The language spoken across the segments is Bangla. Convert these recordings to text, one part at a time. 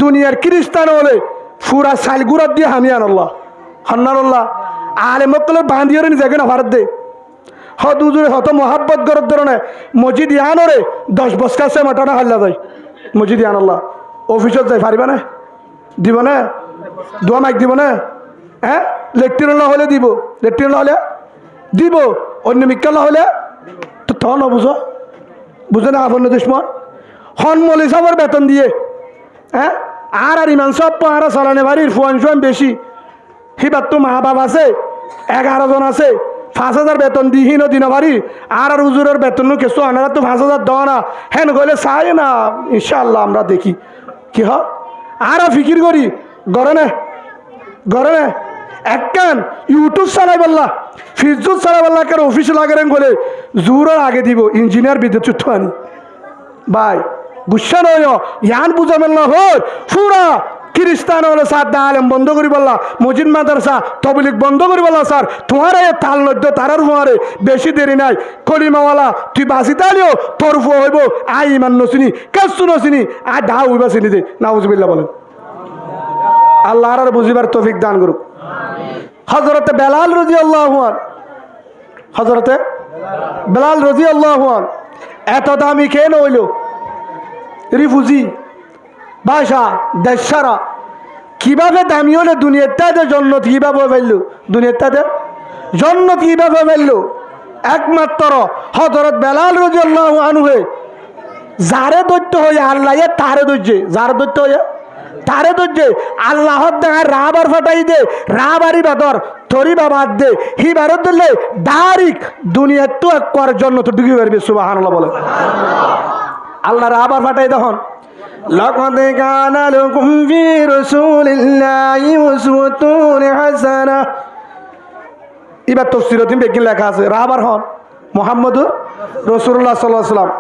দুনিয়ার খ্রিস্টান হলে পুরা সাইলগুড়ার দিয়ে হামিয়ান আল্লাহ হন্নাল্লাহ আলে মক্কলের বান্ধিয়ে নিজেকে না ভারত দে হত উজুরে হত মহাব্বত গরর ধরনের মসজিদ ইয়ানরে 10 বছর কাছে মাটানা হাল্লা যায় মসজিদ ইয়ান আল্লাহ অফিসত যাই পারিবা না দিব না দোয়া মাইক দিব না হ্যাঁ লেট্রিন হলে দিব লেট্রিন হলে দিব অন্য মিক্কাল হলে তো তখন বুঝো বুঝো না আপন দুশ্মন হন মলি সবার বেতন দিয়ে হ্যাঁ আর ইমান সব পাহারা চালানে বাড়ির ফুয়ান বেশি হিবার তো মা বাপ আছে 11 জন আছে 5,000 বেতন দিহীন দিন বাড়ি আর উজুরের বেতন কেসো আনারা তো 5,000 দেওয়া না হেন কইলে চাই না ইনশাআল্লাহ আমরা দেখি কি হ আর ফিকির করি গড়ে না একখান ইউটিউব চালাই বললা ফেসবুক চালাই বললা কেন অফিসে লাগেন বলে জোরের আগে দিব ইঞ্জিনিয়ার বিদ্যুৎ চুট্টু আনি ভাই গুসা নয় ইয়ান বুঝা মেল না হল পুরা খ্রিস্টান হলে স্যার দা আলেম বন্ধ করি বললা মসজিদ মাদ্রাসা তবলিগ বন্ধ করি বললা স্যার তোমার তাল নদ্য তারার হুয়ারে বেশি দেরি নাই কলিমাওয়ালা তুই বাসি তালিও তোর ফুয়া হইব আই ইমান নচিনি কেসু নচিনি আর ডা হইবা চিনি দে নাউজুবিল্লাহ বলেন আল্লাহ আর বুঝিবার তৌফিক দান করুক হযরতে বেলাল রাদিয়াল্লাহু আনহু হযরতে বেলাল রাদিয়াল্লাহু আনহু এত দামি কেন হইল রিফুজি ভাষা দেশারা কিভাবে দামি হলে দুনিয়াতে জন্নত কিভাবে পাইল দুনিয়াতে জন্নত কিভাবে পাইল একমাত্র হযরত বেলাল রাদিয়াল্লাহু আনহু যারে দৈত্য হয়ে আল্লাহ তারে দৈর্যে যারে দৈত্য হয়ে তারে দৈর্যে আল্লাহ রাবার ফাটাই দে রাবারি বাদর তরি বাবাদ দে হি ভারত দিলে ডাইরেক্ট দুনিয়ার তো এক করার জন্য তো ঢুকে পারবে সুবহানাল্লাহ বলে আল্লাহ রাবার ফাটাই তখন لقد كان لكم في رسول الله أسوة حسنة এবার তাফসীরে বেগিন লেখা আছে রাবার হন মুহাম্মদুর রাসূলুল্লাহ সাল্লাল্লাহু আলাইহি ওয়াসাল্লাম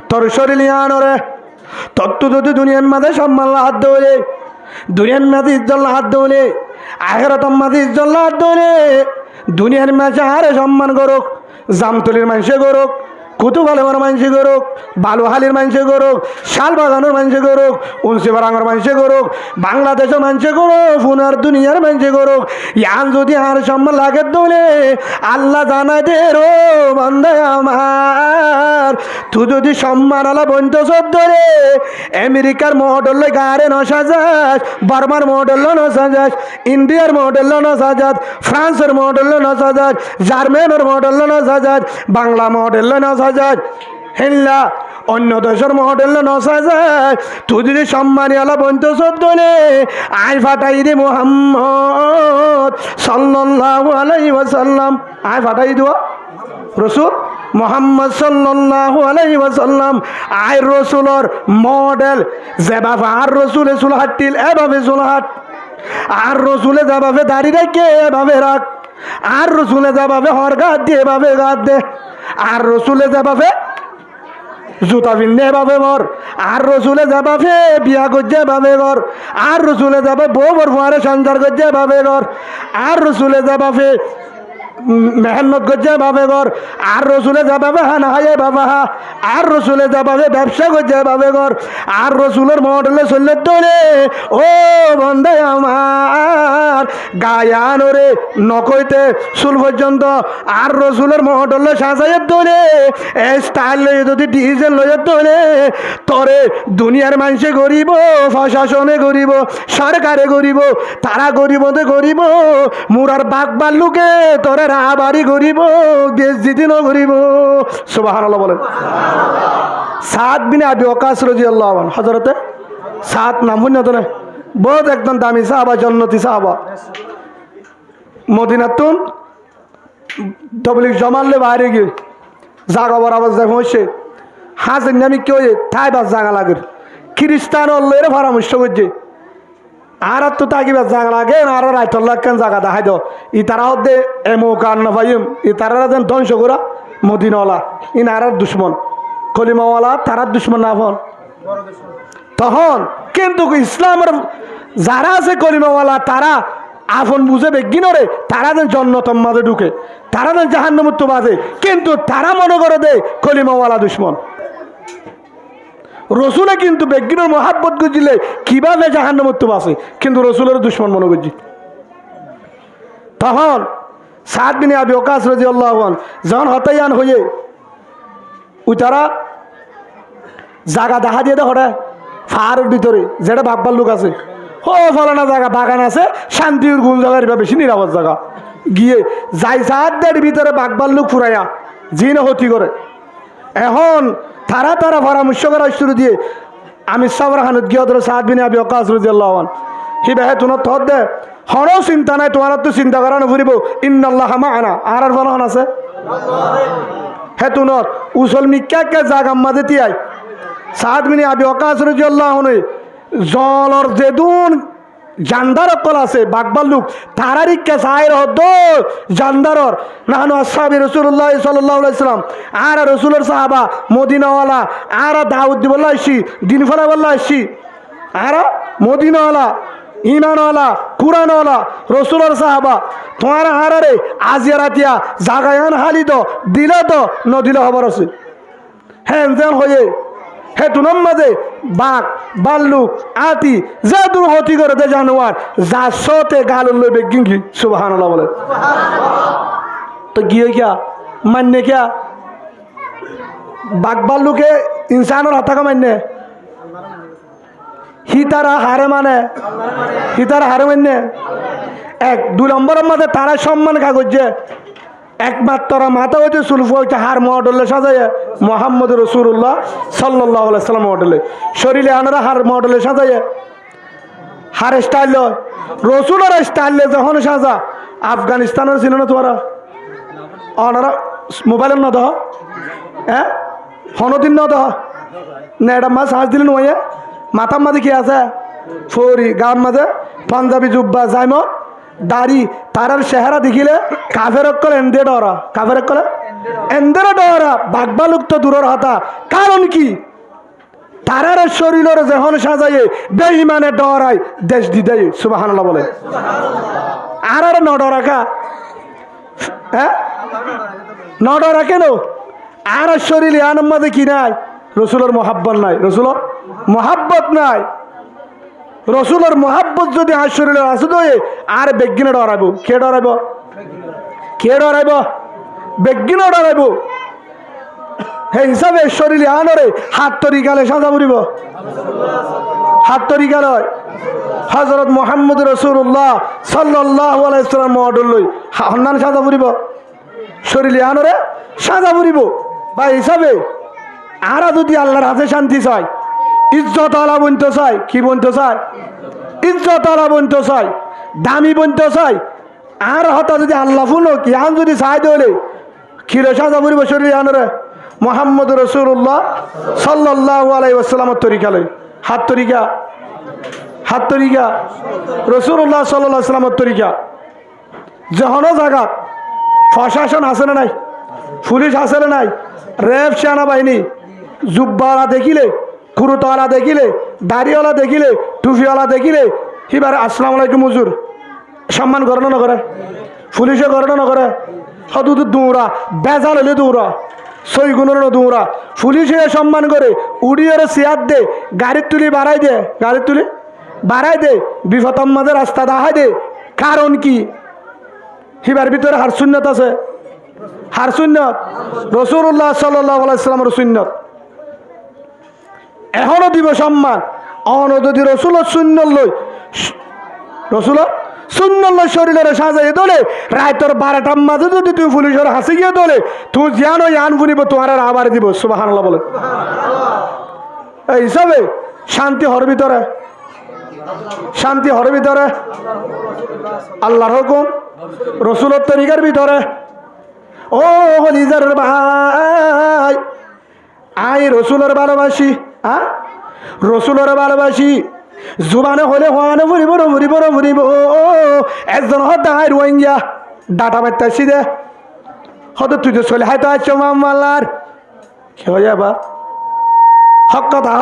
তোর শরীর ইয়ানরে তত্ত্ব যদি দুনিয়ার মাঝে সম্মান হাত দৌলে দুনিয়ার মাঝে ইজ্জত হাত দৌলে আখিরাতের মাঝে ইজ্জত হাত দৌলে দুনিয়ার মাঝে আরে সম্মান করুক জামতলির মানুষে করুক কুতুবালের মানুষে করুক বালুহালির মানুষে করুক শাল বাগানোর মানুষে করুক উনসিবারাঙ্গর মানুষে করুক বাংলাদেশের মানুষে করুক পুনার দুনিয়ার মানুষে করুক ইয়ান যদি আর সম্মান লাগে দৌলে আল্লাহ জানা দে রো বন্দে আমার তুই যদি সম্মান আলা বন্ধ সব ধরে আমেরিকার মডেল গাড়ে নসাজাস বার্মার মডেল নসাজাস ইন্ডিয়ার মডেল নসাজাস ফ্রান্সের মডেল নসাজাস জার্মানের মডেল নসাজাস বাংলা মডেল নসাজাস হেল্লা অন্য দেশের মডেল নসাজাস তুই যদি সম্মানী আলা বন্ধ সব ধরে আয় ফাটাই দে মুহাম্মদ সাল্লাল্লাহু আলাইহি ওয়াসাল্লাম আয় ফাটাই দেওয়া রসুল মোহাম্মদ সাল্লাল্লাহু আলাইহি ওয়াসাল্লাম আয় রসুলর মডেল যেভাবে আর রসুলে চুলহাটিল এভাবে চুলহাট আর রসুলে যেভাবে দাড়ি রেখে এভাবে রাখ আর রসুলে যেভাবে হর গাত দিয়ে এভাবে গাত দে আর রসুলে যেভাবে জুতা পিন্ধে এভাবে মর আর রসুলে যাবাবে বিয়া করছে এভাবে কর আর রসুলে যাবে বউ বর ফুয়ারে সংসার করছে এভাবে কর আর রসুলে যাবাবে মেহনত করছে ভাবে কর আর রসুলে যাবাবে হানা হাই বাবা হা আর রসুলে যাবাবে ব্যবসা করছে ভাবে কর আর রসুলের মডেলে চললে তোরে ও বন্ধে আমার গায়ানোরে নকইতে চুল পর্যন্ত আর রসুলের মডেলে সাজাইয়ে তোরে স্টাইল লইয়ে যদি ডিজেল লইয়ে তোরে তোরে দুনিয়ার মানুষে গরিব প্রশাসনে গরিব সরকারে গরিব তারা গরিবতে গরিব মুরার বাঘ বাল্লুকে তোরে রাবারি গরিব দেশ জিদিন গরিব সুবহানাল্লাহ বলেন সাদ বিন আবি ওয়াক্কাস রাদিয়াল্লাহু আনহু হযরতে সাদ নাম শুনে তো না বহুত একদম দামি সাহাবা জান্নাতি সাহাবা মদিনাতুন তবলিগ জমালে বাইরে গিয়ে জাগা বরাবর যা হইছে হাজের নামি কেউ তাই বাস জাগা লাগে খ্রিস্টান অল্লের পরামর্শ করছে আর তো তাকিবার জাগা লাগে আর রাইতর লাগেন জাগা দেখাই দাও ই তারা হতে এমো কান না ভাইম ই তারা যেন ধ্বংস করা মদিনাওয়ালা ই নার দুশ্মন কলিমাওয়ালা তারার দুশ্মন না হন তখন কিন্তু ইসলামের যারা আছে কলিমাওয়ালা তারা আপন বুঝে বেগিনরে তারা যেন জন্নতম মাঝে ঢুকে তারা যেন জাহান্নামুত্ত বাজে কিন্তু তারা মনে করে দে কলিমাওয়ালা দুশ্মন রসুলে কিন্তু বেগিনের মহাব্বত গুজিলে কিভাবে জাহান্নামত আছে, কিন্তু রসুলের দুশ্মন মনে করছি। তখন সাদ বিন আবি ওয়াক্কাস রাদিয়াল্লাহু আনহু যখন হতায়ান হয়ে ওই তারা জায়গা দেখা দিয়ে দেখো ফাহারের ভিতরে যেটা বাগবার লোক আছে, ও ফলানা জায়গা বাগান আছে, শান্তির গুণ জায়গার বেশি নিরাপদ জায়গা গিয়ে যাই সাহায্যের ভিতরে বাগবার লোক ফুরাইয়া জিন হতি করে। এখন তারা পরামর্শ করা শুরু দিয়ে আমি সাবর খানত গিয়ে ধরো সাদ বিন আবি ওয়াক্কাস রাদিয়াল্লাহু আনহু হি বেহে তোমার থর দে হনো চিন্তা নাই, তোমার তো চিন্তা করা নফুরিব ইন্নাল্লাহ মাআনা আর ফলন আছে হে তুনত উসল মিক্কাকে জাগাম মাঝে তিয়াই সাদ বিন আবি ওয়াক্কাস রাদিয়াল্লাহু আনহু জলর যেদুন জান্দার অকল আছে বাগবার লোক তারারিকে সাইর হদ জান্দারর নাহানু আসহাবি রাসূলুল্লাহ সাল্লাল্লাহু আলাইহি সাল্লাম আর রাসূলের সাহাবা মদিনাওয়ালা আর দাউদ দিবল্লাহ আইছি দিন ফলাবল্লাহ আইছি আর মদিনাওয়ালা ইমানওয়ালা কুরআনওয়ালা রসুলের সাহাবা তোমার হারারে আজিয়া রাতিয়া জাগায়ান হালিদ দিলে তো নদিলে খবর আছে হ্যাঁ যেন হয়ে হে তুনম মাঝে বাঘ বাল্লুক আতি যে দূর হতি করে দে জানোয়ার যা সতে গাল লইবে গিঙ্গি সুবহানাল্লাহ বলে তো গিয়ে কিয়া মান্য কিয়া বাঘ বাল্লুকে ইনসানের হত্যাকে মান্য হিতারা হারে মানে হিতারা হারে মানে এক দুই নম্বরের মধ্যে তারা সম্মান কাগজ যে একমাত্র মাথা হচ্ছে সুলফ হচ্ছে হার মডেলে সাজায় মোহাম্মদ রসুল্লাহ সাল্লাল্লাহু আলাইহি সাল্লাম মডেলে শরীরে আনারা হার মডেলে সাজায় হার স্টাইল রসুলের স্টাইলে যখন সাজা আফগানিস্তানের ছিল না তোরা অনারা মোবাইলের ন দহ হ্যাঁ হনদিন ন দহ না এটা মাছ হাঁস দিলেন ওয়ে মাথার মাঝে কি আছে ফরি গান মাঝে পাঞ্জাবি জুব্বা জাইমত দাড়ি তারার চেহারা দেখিলে কাফের অকল এন্দে ডরা কাফের অকল এন্দের ডরা বাগবা লোক তো দূরের হতা কারণ কি তারার শরীরের যখন সাজাইয়ে বেঈমানে ডরাই দেশ দিদাই সুবহানাল্লাহ বলে আর ন ডরা কা হ্যাঁ ন ডরা কেন আর শরীরে আনন্দ মাঝে কি নাই রসুলের মহাব্বত নাই রসুলের মহাব্বত নাই রসুলের মহাব্বত যদি আর শরীরে আসে তো আর বেগিনে ডরাইব কে ডরাইব কে ডরাইব বেগিনে ডরাইব সেই হিসাবে শরীরে আনরে হাত তরিকালে সাজা পড়িব হাত তরিকালয় হযরত মুহাম্মদ রাসূলুল্লাহ সাল্লাল্লাহু আলাইহি ওয়াসাল্লাম মডেল লই হন্নান সাজা পড়িব শরীরে আনরে সাজা পড়িব বা হিসাবে আরা যদি আল্লাহর হাতে শান্তি চায় ইজ্জত আলা বনতে চায় কি বনতে চায় ইজ্জত আলা বনতে চায় দামি বনতে চায় আর হতা যদি আল্লাহ ফুনো কি আন যদি চাই দলে খিলে সাজা পড়িব শরীরে আনরে মুহাম্মদ রাসূলুল্লাহ সাল্লাল্লাহু আলাইহি ওয়াসাল্লামের তরিকা লই হাত তরিকা রাসূলুল্লাহ সাল্লাল্লাহু আলাইহি ওয়াসাল্লামের তরিকা যখনও জায়গা প্রশাসন আছে না নাই পুলিশ আছে না নাই র্যাব সেনাবাহিনী জুব্বাওয়ালা দেখিলে কুরুতওয়ালা দেখিলে দাড়িওয়ালা দেখিলে টুপিওয়ালা দেখিলে এবার আসসালামু আলাইকুম হুজুর সম্মান করে না করে পুলিশে করে না করে হদু দৌড়া বেজাল হলে দৌড়া সই গুণের দৌড়া পুলিশে সম্মান করে উড়িয়ে চেয়ার দে গাড়ির তুলি বাড়াই দে গাড়ির তুলি বাড়াই দে বিপদম মাঝে রাস্তা দেখাই দে কারণ কি হিবার ভিতরে হার সুন্নত আছে হার সুন্নত রাসূলুল্লাহ সাল্লাল্লাহু আলাইহি ওয়াসাল্লামের সুন্নত এখনো দিব সম্মান অন যদি রসুলের সুন্নত লই রসুলের সুন্নত লই শরীরের সাজাই দলে রাইতর 12টার মাঝে যদি তুই পুলিশের হাসি গিয়ে দলে তুই জানো আন ফুরিব তোমার আবার দিব সুবহানাল্লাহ বলে এই হিসাবে শান্তি হর ভিতরে আল্লাহর হুকুম রসুলের তরিকার ভিতরে ও হলিজার ভাই আই রসুলের ভালোবাসি রসুলের ভালোবাসি জুবানে হলে হওয়ানে ফুরিব একজন হতায় রোহিঙ্গা ডাটা বাইতাছি দে হয়তো তুই তো চলে হাইতো আছো মামালার কি হয়ে যাবা হক কথা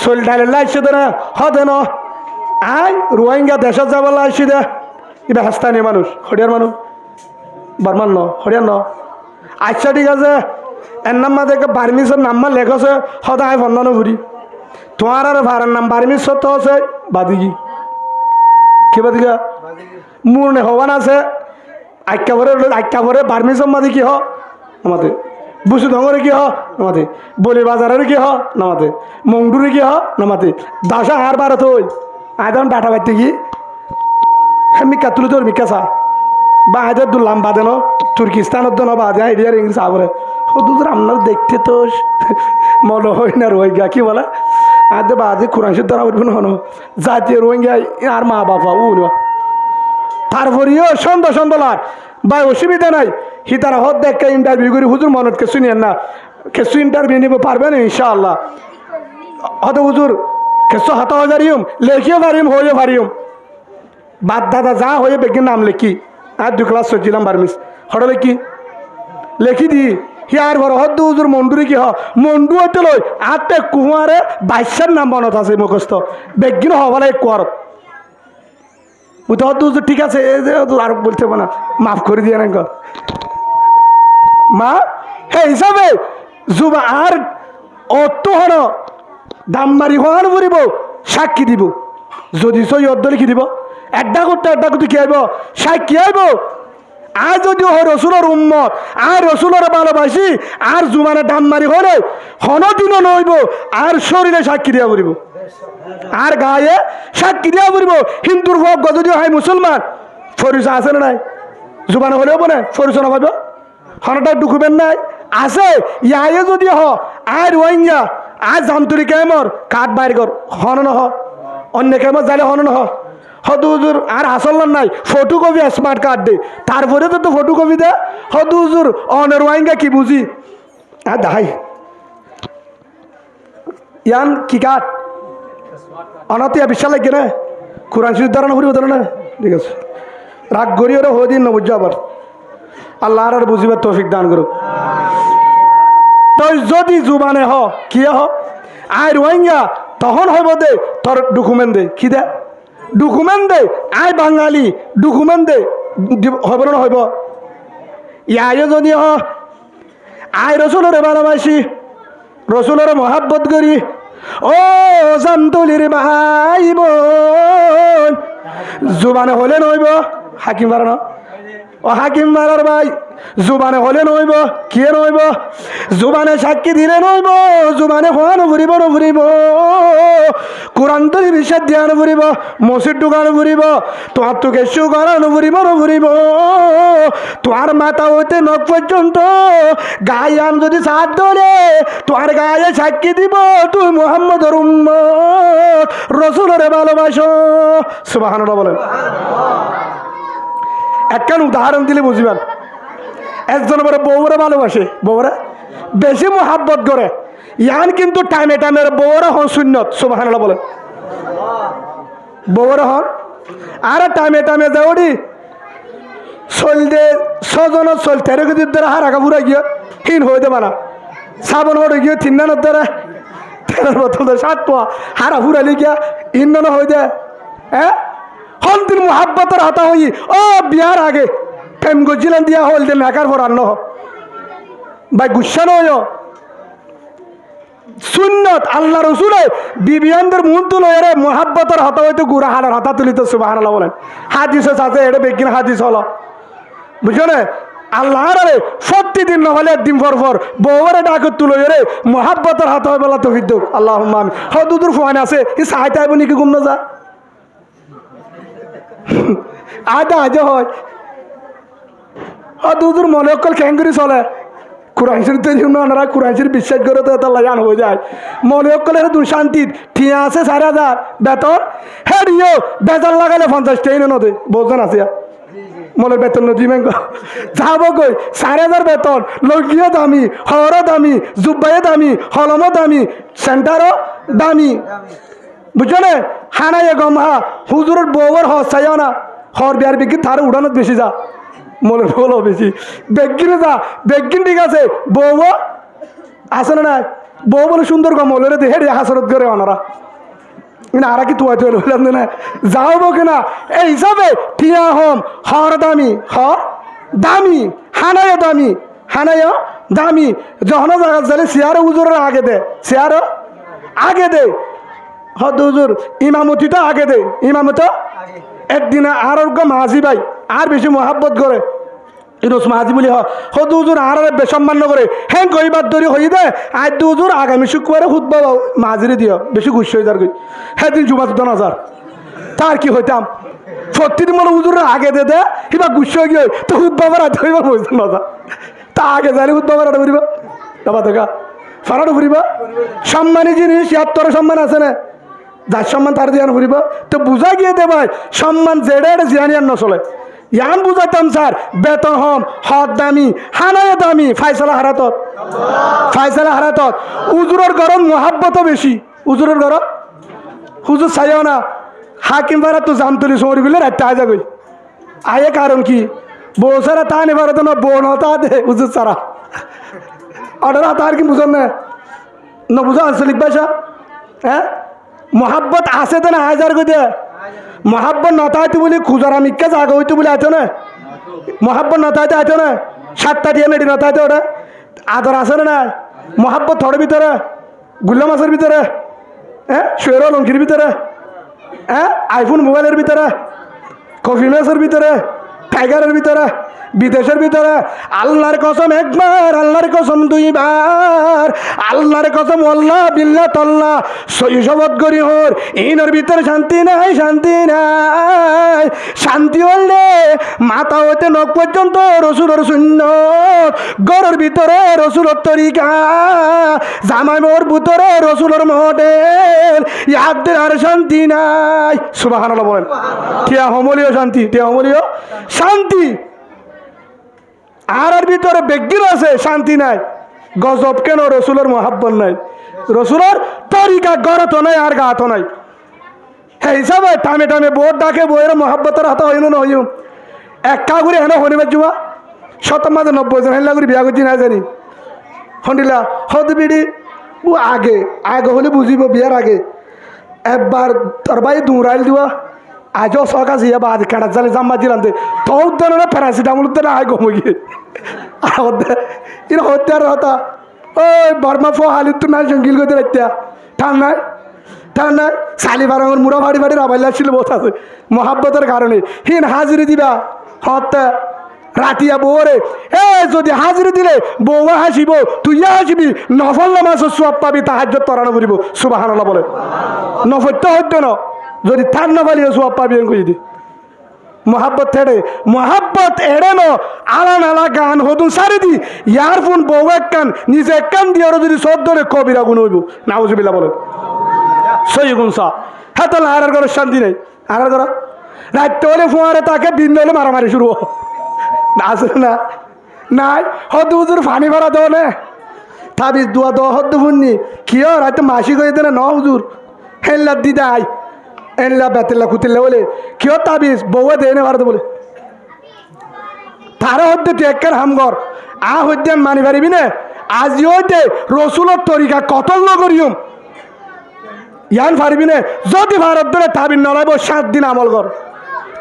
চল ডাইলে লাইছে দে না হতে ন আই রোহিঙ্গা দেশত যাব লাইছি দে এটা হাস্তানি মানুষ হরিয়ার মানুষ বারমান ন হরিয়ার ন আচ্ছা ঠিক আছে এর নাম মাঝে বার্মিসের নাম্বার লেখছে সদায় বন্ধন ঘুরি তোমার আর ভাড়ার নাম বার্মিস তো আছে বাদিগি কি বাদিগা মোর নে হবান আছে আক্কা ভরে বার্মিসের মাঝে কি হ আমাদের বুসু ডঙরে কি হ নামাতে বলি বাজারের কি হ নামাতে মংডুরে কি হ নামাতে দাসা আর বারো তো আয়দান ডাটা বাইতে কি মিকা তুলি তোর মিকা চা বা আয়দার দুলাম বাদে ন তুর্কিস্তানত ন বাদে এরিয়ার ইংলিশ আবরে ও দুধ আপনার দেখতে তো মনে হয় না রোহিঙ্গা কি বলে আদে বাদে কোরআন দ্বারা উঠবেন হন জাতীয় রোহিঙ্গা আর মা বাবা ও তারপরেও সন্ধ্যা সন্ধ্যার বা অসুবিধা নাই হি তারা হদ দেখে ইন্টারভিউ করি হুজুর মনত কিছু নিয়েন না কিছু ইন্টারভিউ নিব পারবেন ইনশাআল্লাহ হত হুজুর কিছু হাত হাজারিম লেখিও পারিম হইও পারিম বাদ দাদা যা হয়ে বেগিন নাম লেখি আর 2 ক্লাস সরছিলাম বার্মিস হঠাৎ লেখি দি হি আর বড় হদ হুজুর মন্ডুরি কি হ মন্ডু হইতে লই আতে কুমারে বাইশার নাম মনত আছে মুখস্থ বেগিন হওয়ালে কুয়ারত তো ঠিক আছে আর বলতে না মাফ করে দিয়ে না মা হে হিসাবে যুবা আর অত হন দাম মারি হন ফুরিব সাক্ষী দিব যদি সই অর্ধ লিখি দিব একটা করতে কি আইব সাক্ষী আইব আর যদি হয় রসুলের উম্মত আর রসুলের ভালোবাসি আর জুমানে দাম মারি হলে হনদিনও নইব আর শরীরে সাক্ষী দিয়া ফুরিব আর গায়ে সাক্ষী দিয়া ফুরিব হিন্দুর হোক যদি হয় মুসলমান ফরিস আছে না নাই জুবানে হলেও বলে ফরিস না ভাইব হনটা ডকুমেন্ট নাই আছে ইয়ায়ে যদি হ আর রোহিঙ্গা আর জামতুরি কেমর কাঠ বাইর কর হন নহ অন্য কেমর যাইলে হন নহ হদুজুর আর আসল নাই ফটো কপি স্মার্ট কার্ড দে তারপরে তো ফটো কপি দে হদুজুর অনের রোহিঙ্গা কি বুঝি আর দাহাই ইয়ান কি কাঠ অনাতিয়া বিশ্বাস লাগে না কোরআন শরীফ ধারণা করিব না ঠিক আছে রাগ করি ওরা হদিন না বুঝছো আবার আল্লাহ আর বুঝিবার তৌফিক দান করুক তই যদি জুবানে হ কি হ আই রোহিঙ্গা তখন হইব দে তোর ডকুমেন্ট দে কি দে ডকুমেন্ট দে আই বাঙালি ডকুমেন্ট দে হইব না হইব ইয়ায় যদি হ আই রসুলের ভালোবাসি রসুলের মহাব্বত করি ও জামতলির ভাই বোন জুবানে হলে নইব হাকিম পার না ও হাকিম মারার ভাই জুবানে হলে নইব কে নইব জুবানে সাক্ষী দিলে নইব জুবানে হওয়া নভরিব নভরিব কোরআন তরি বিশ্বাস দিয়া নভরিব মসজিদ ঢুকা নভরিব তোমার তো কেশু করা নভরিব নভরিব তোমার মাথা হইতে নখ পর্যন্ত গায়ে আম যদি সাথ ধরে তোমার গায়ে সাক্ষী দিব তুই মুহাম্মদের উম্মত রসুলের ভালোবাসো সুবহানাল্লাহ বলেন একখান উদাহরণ দিলে বুঝবেন একজন বড় বউরা ভালোবাসে বউরা বেশি মোহাব্বত করে ইয়ান কিন্তু টাইমে টাইমের বউরা হন সুন্নত সুবহানাল্লাহ বলেন বউরা হন আর টাইমে টাইমে যাওড়ি চলতে ছজনের চল 13 কেজির দ্বারা হার আগা ফুরা গিয়ে হিন হয়ে দেবা না সাবন হয়ে গিয়ে 3 নানের দ্বারা 13 বোতল 7 পোয়া হারা ফুরালি গিয়া ইন্ধন হয়ে যায় হ্যাঁ হল দিন মোহাব্বতের হাতা হই ও বিয়ার আগে প্রেম গজিলান দিয়া হল দিন নাকার পর আন্ন ভাই গুসা নয় সুন্নত আল্লাহ রসুলে বিবিয়ানদের মুখ তুলো এরে মোহাব্বতের হাতা হইতে গুড়া হালার হাতা তুলিত সুবহানাল্লাহ বলেন হাদিস আছে এটা বেগিন হাদিস হলো বুঝছো না আল্লাহ রে প্রতিদিন নহলে একদিন পর পর বউরে ডাক তুলো এরে মোহাব্বতের হাতা হয় বলা তো বিদ্যুৎ আল্লাহ হদুদুর ফোয়ান আছে ই সাহায্য আইব নাকি গুম না যা আদা আজ হয় দুদুর মনে অকল খেঙ্গুরি চলে কোরআন শরীফ ওনারা কোরআন শরীফ বিশ্বাস করে তো এটা লাগান হয়ে যায় মনে অকলের দূর শান্তির ঠিয়া আছে 4,000 বেতন হ্যাঁ রিও বেতন লাগালে 50 টাকা নদে বোঝেন আছে মনে বেতন নদী মেঙ্গ যাবো কই 4,000 বেতন লগিও দামি হরও দামি জুব্বাইও দামি হলমও দামি সেন্টারও দামি বুঝছো না হানাই গম হা হুজুরের বউর হসাইও না হর বিয়ার বিক্রি তার উড়ানোর বেশি যা মনের বলো বেশি বেগিনে যা বেগিন ঠিক আছে বউ আসে না বউ বলে সুন্দর গম হলে দেখে রে হাসরত করে ওনারা না আর কি তুয়া তুয়া বললাম না যাও বকে না এই হিসাবে টিয়া হম হর দামি হর দামি হানাইও দামি যখন জায়গা যালে চেয়ারে হুজুরের আগে দে চেয়ারও আগে দে হদ হুজুর ইমামতি তো আগে দে ইমামত একদিনে আর মাঝি ভাই আর বেশি মহাব্বত করে ইরোস মাঝি বলি হদ হুজুর আর বেসম্মান করে হ্যাঁ কইবার দরি হই দে আজ হুজুর আগামী শুক্রবারে খুদবা মাঝিরে দিও বেশি গুছ হয়ে যার কই হ্যাঁ দিন জুমা তো নজার তার কি হইতাম প্রতিদিন মনে হুজুর আগে দে দে কিবা গুছ হয়ে গিয়ে তো খুদবা রাত হইবার বুঝতে নজা তা আগে জানি খুদবা রাত ফুরিব বাবা দেখা ফারাটো ফুরিব সম্মানী জিনিস ইয়াত্তর সম্মান আছে না যার সম্মান তার দিয়ে ফুরিব তো বুঝা গিয়ে দে ভাই সম্মান জেডে জিয়ানি আর নচলে ইয়ান বুঝাইতাম স্যার বেতন হম হদ দামি হানায় দামি ফাইসালা হারাতত ফাইসালা হারাতত উজুরের গরম মহাব্বত বেশি উজুরের গরম হুজুর চাইও না হাকিম পারা তো জাম তুলি সমরি বলে রাত্রে আয় যাবই আয়ে কারণ কি বউ সারা তা নেবার তো না বউ নতা দে হুজুর সারা অর্ডার তার কি বুঝন না বুঝো আঞ্চলিক ভাষা হ্যাঁ মহাব্বত আছে তো না হাজার গই দে মহাব্বত নতাইতে বলি খুজারা মিক্কা জাগা হইতে বলে আছে না মহাব্বত নতাইতে আছে না 7টা দিয়ে মেডি নতাইতে ওটা আদর আছে না মহাব্বত থোড়ের ভিতরে গুল্লা মাছের ভিতরে হ্যাঁ শুয়ের লঙ্কির ভিতরে হ্যাঁ আইফোন মোবাইলের ভিতরে কফি ম্যাচের ভিতরে টাইগারের ভিতরে বিদেশের ভিতরে আল্লাহর কসম একবার আল্লাহর কসম দুইবার আল্লাহর কসম আল্লাহ বিল্লাহ তল্লাহ শৈশবত করি হর ইনের ভিতরে শান্তি নাই শান্তি নাই শান্তি হলে মাথা হইতে নখ পর্যন্ত রসুলের শূন্য গরুর ভিতরে রসুলের তরিকা জামাই মোর ভিতরে রসুলের মডেল ইয়াদের আর শান্তি নাই সুবহানাল্লাহ বলেন টিয়া হমলীয় শান্তি টিয়া হমলীয় শান্তি আর ভিতরে বেগির আছে শান্তি নাই গজব কেন রসুলের মহাব্বত নাই রসুলের তরিকা গড়াতো নাই আর গাতো নাই হ্যাঁ হিসাবে টামে টামে বোর ডাকে বইয়ের মহাব্বতের হাতে হইল না হইম এক কাগুরি হেন হনিবার যুবা 90 জন হেলা করে বিয়া করছি না জানি হন্ডিলা হদ বিড়ি ও আগে আগে হলে বুঝিব বিয়ার আগে একবার তোর ভাই দৌড়াইল দিবা আজও শখ আছে ইয়া বাদ কাটা জালে জাম্মা দিলাম দে তো উদ্যান না প্যারাসিটামল উদ্যান আয় গম গিয়ে এরা হত্যা আর হতা ওই বর্মা ফো হালিত তো নাই জঙ্গিল করতে রাখতা ঠান্ডায় ঠান্ডায় শালি বারাঙ্গর মুড়া বাড়ি বাড়ি রাবাইলা ছিল বোধ আছে মহাব্বতের কারণে হিন হাজিরি দিবা হত্যা রাতিয়া বউরে এ যদি হাজিরি দিলে বউয়া হাসিব তুইয়া হাসিবি নফল নামাজ সব পাবি তাহাজ্জুদ তরানো করিব সুবহানাল্লাহ বলে নফল তো হইতো না যদি থার না পালিয়ে সব পাবি কই দি মহাব্বত থেড়ে মহাব্বত এড়ে ন আলা নালা গান হতুন সারি দি ইয়ার ফোন বউ এক কান নিজে এক কান দিয়ে যদি সব ধরে কবিরা গুণ হইব নাউজুবিল্লাহ বলে সই গুণ সা হ্যাঁ তাহলে আর ঘরের শান্তি নেই আর ঘর রাত্রে হলে ফোয়ারে তাকে দিন হলে মারামারি শুরু আসলে না নাই হদ হুজুর ফানি ভাড়া দেও নে তাবিজ দুয়া দেওয়া হদ ফুননি কিয় রাতে মাসি কই দেনা ন হুজুর হেল্লা দিদা আই এনলা বেতেলা কুতিল্লা বলে কিয় তাবিজ বউয়ে দেয় না ভারতে বলে তারা হদ্দে তুই একের হামগর আ হদ্দে মানি পারিবি না আজি হইতে রসুলের তরিকা কতল নগরিয়ম ইয়ান পারিবি না যদি ভারত ধরে তাবিজ নলাইব 7 দিন আমল কর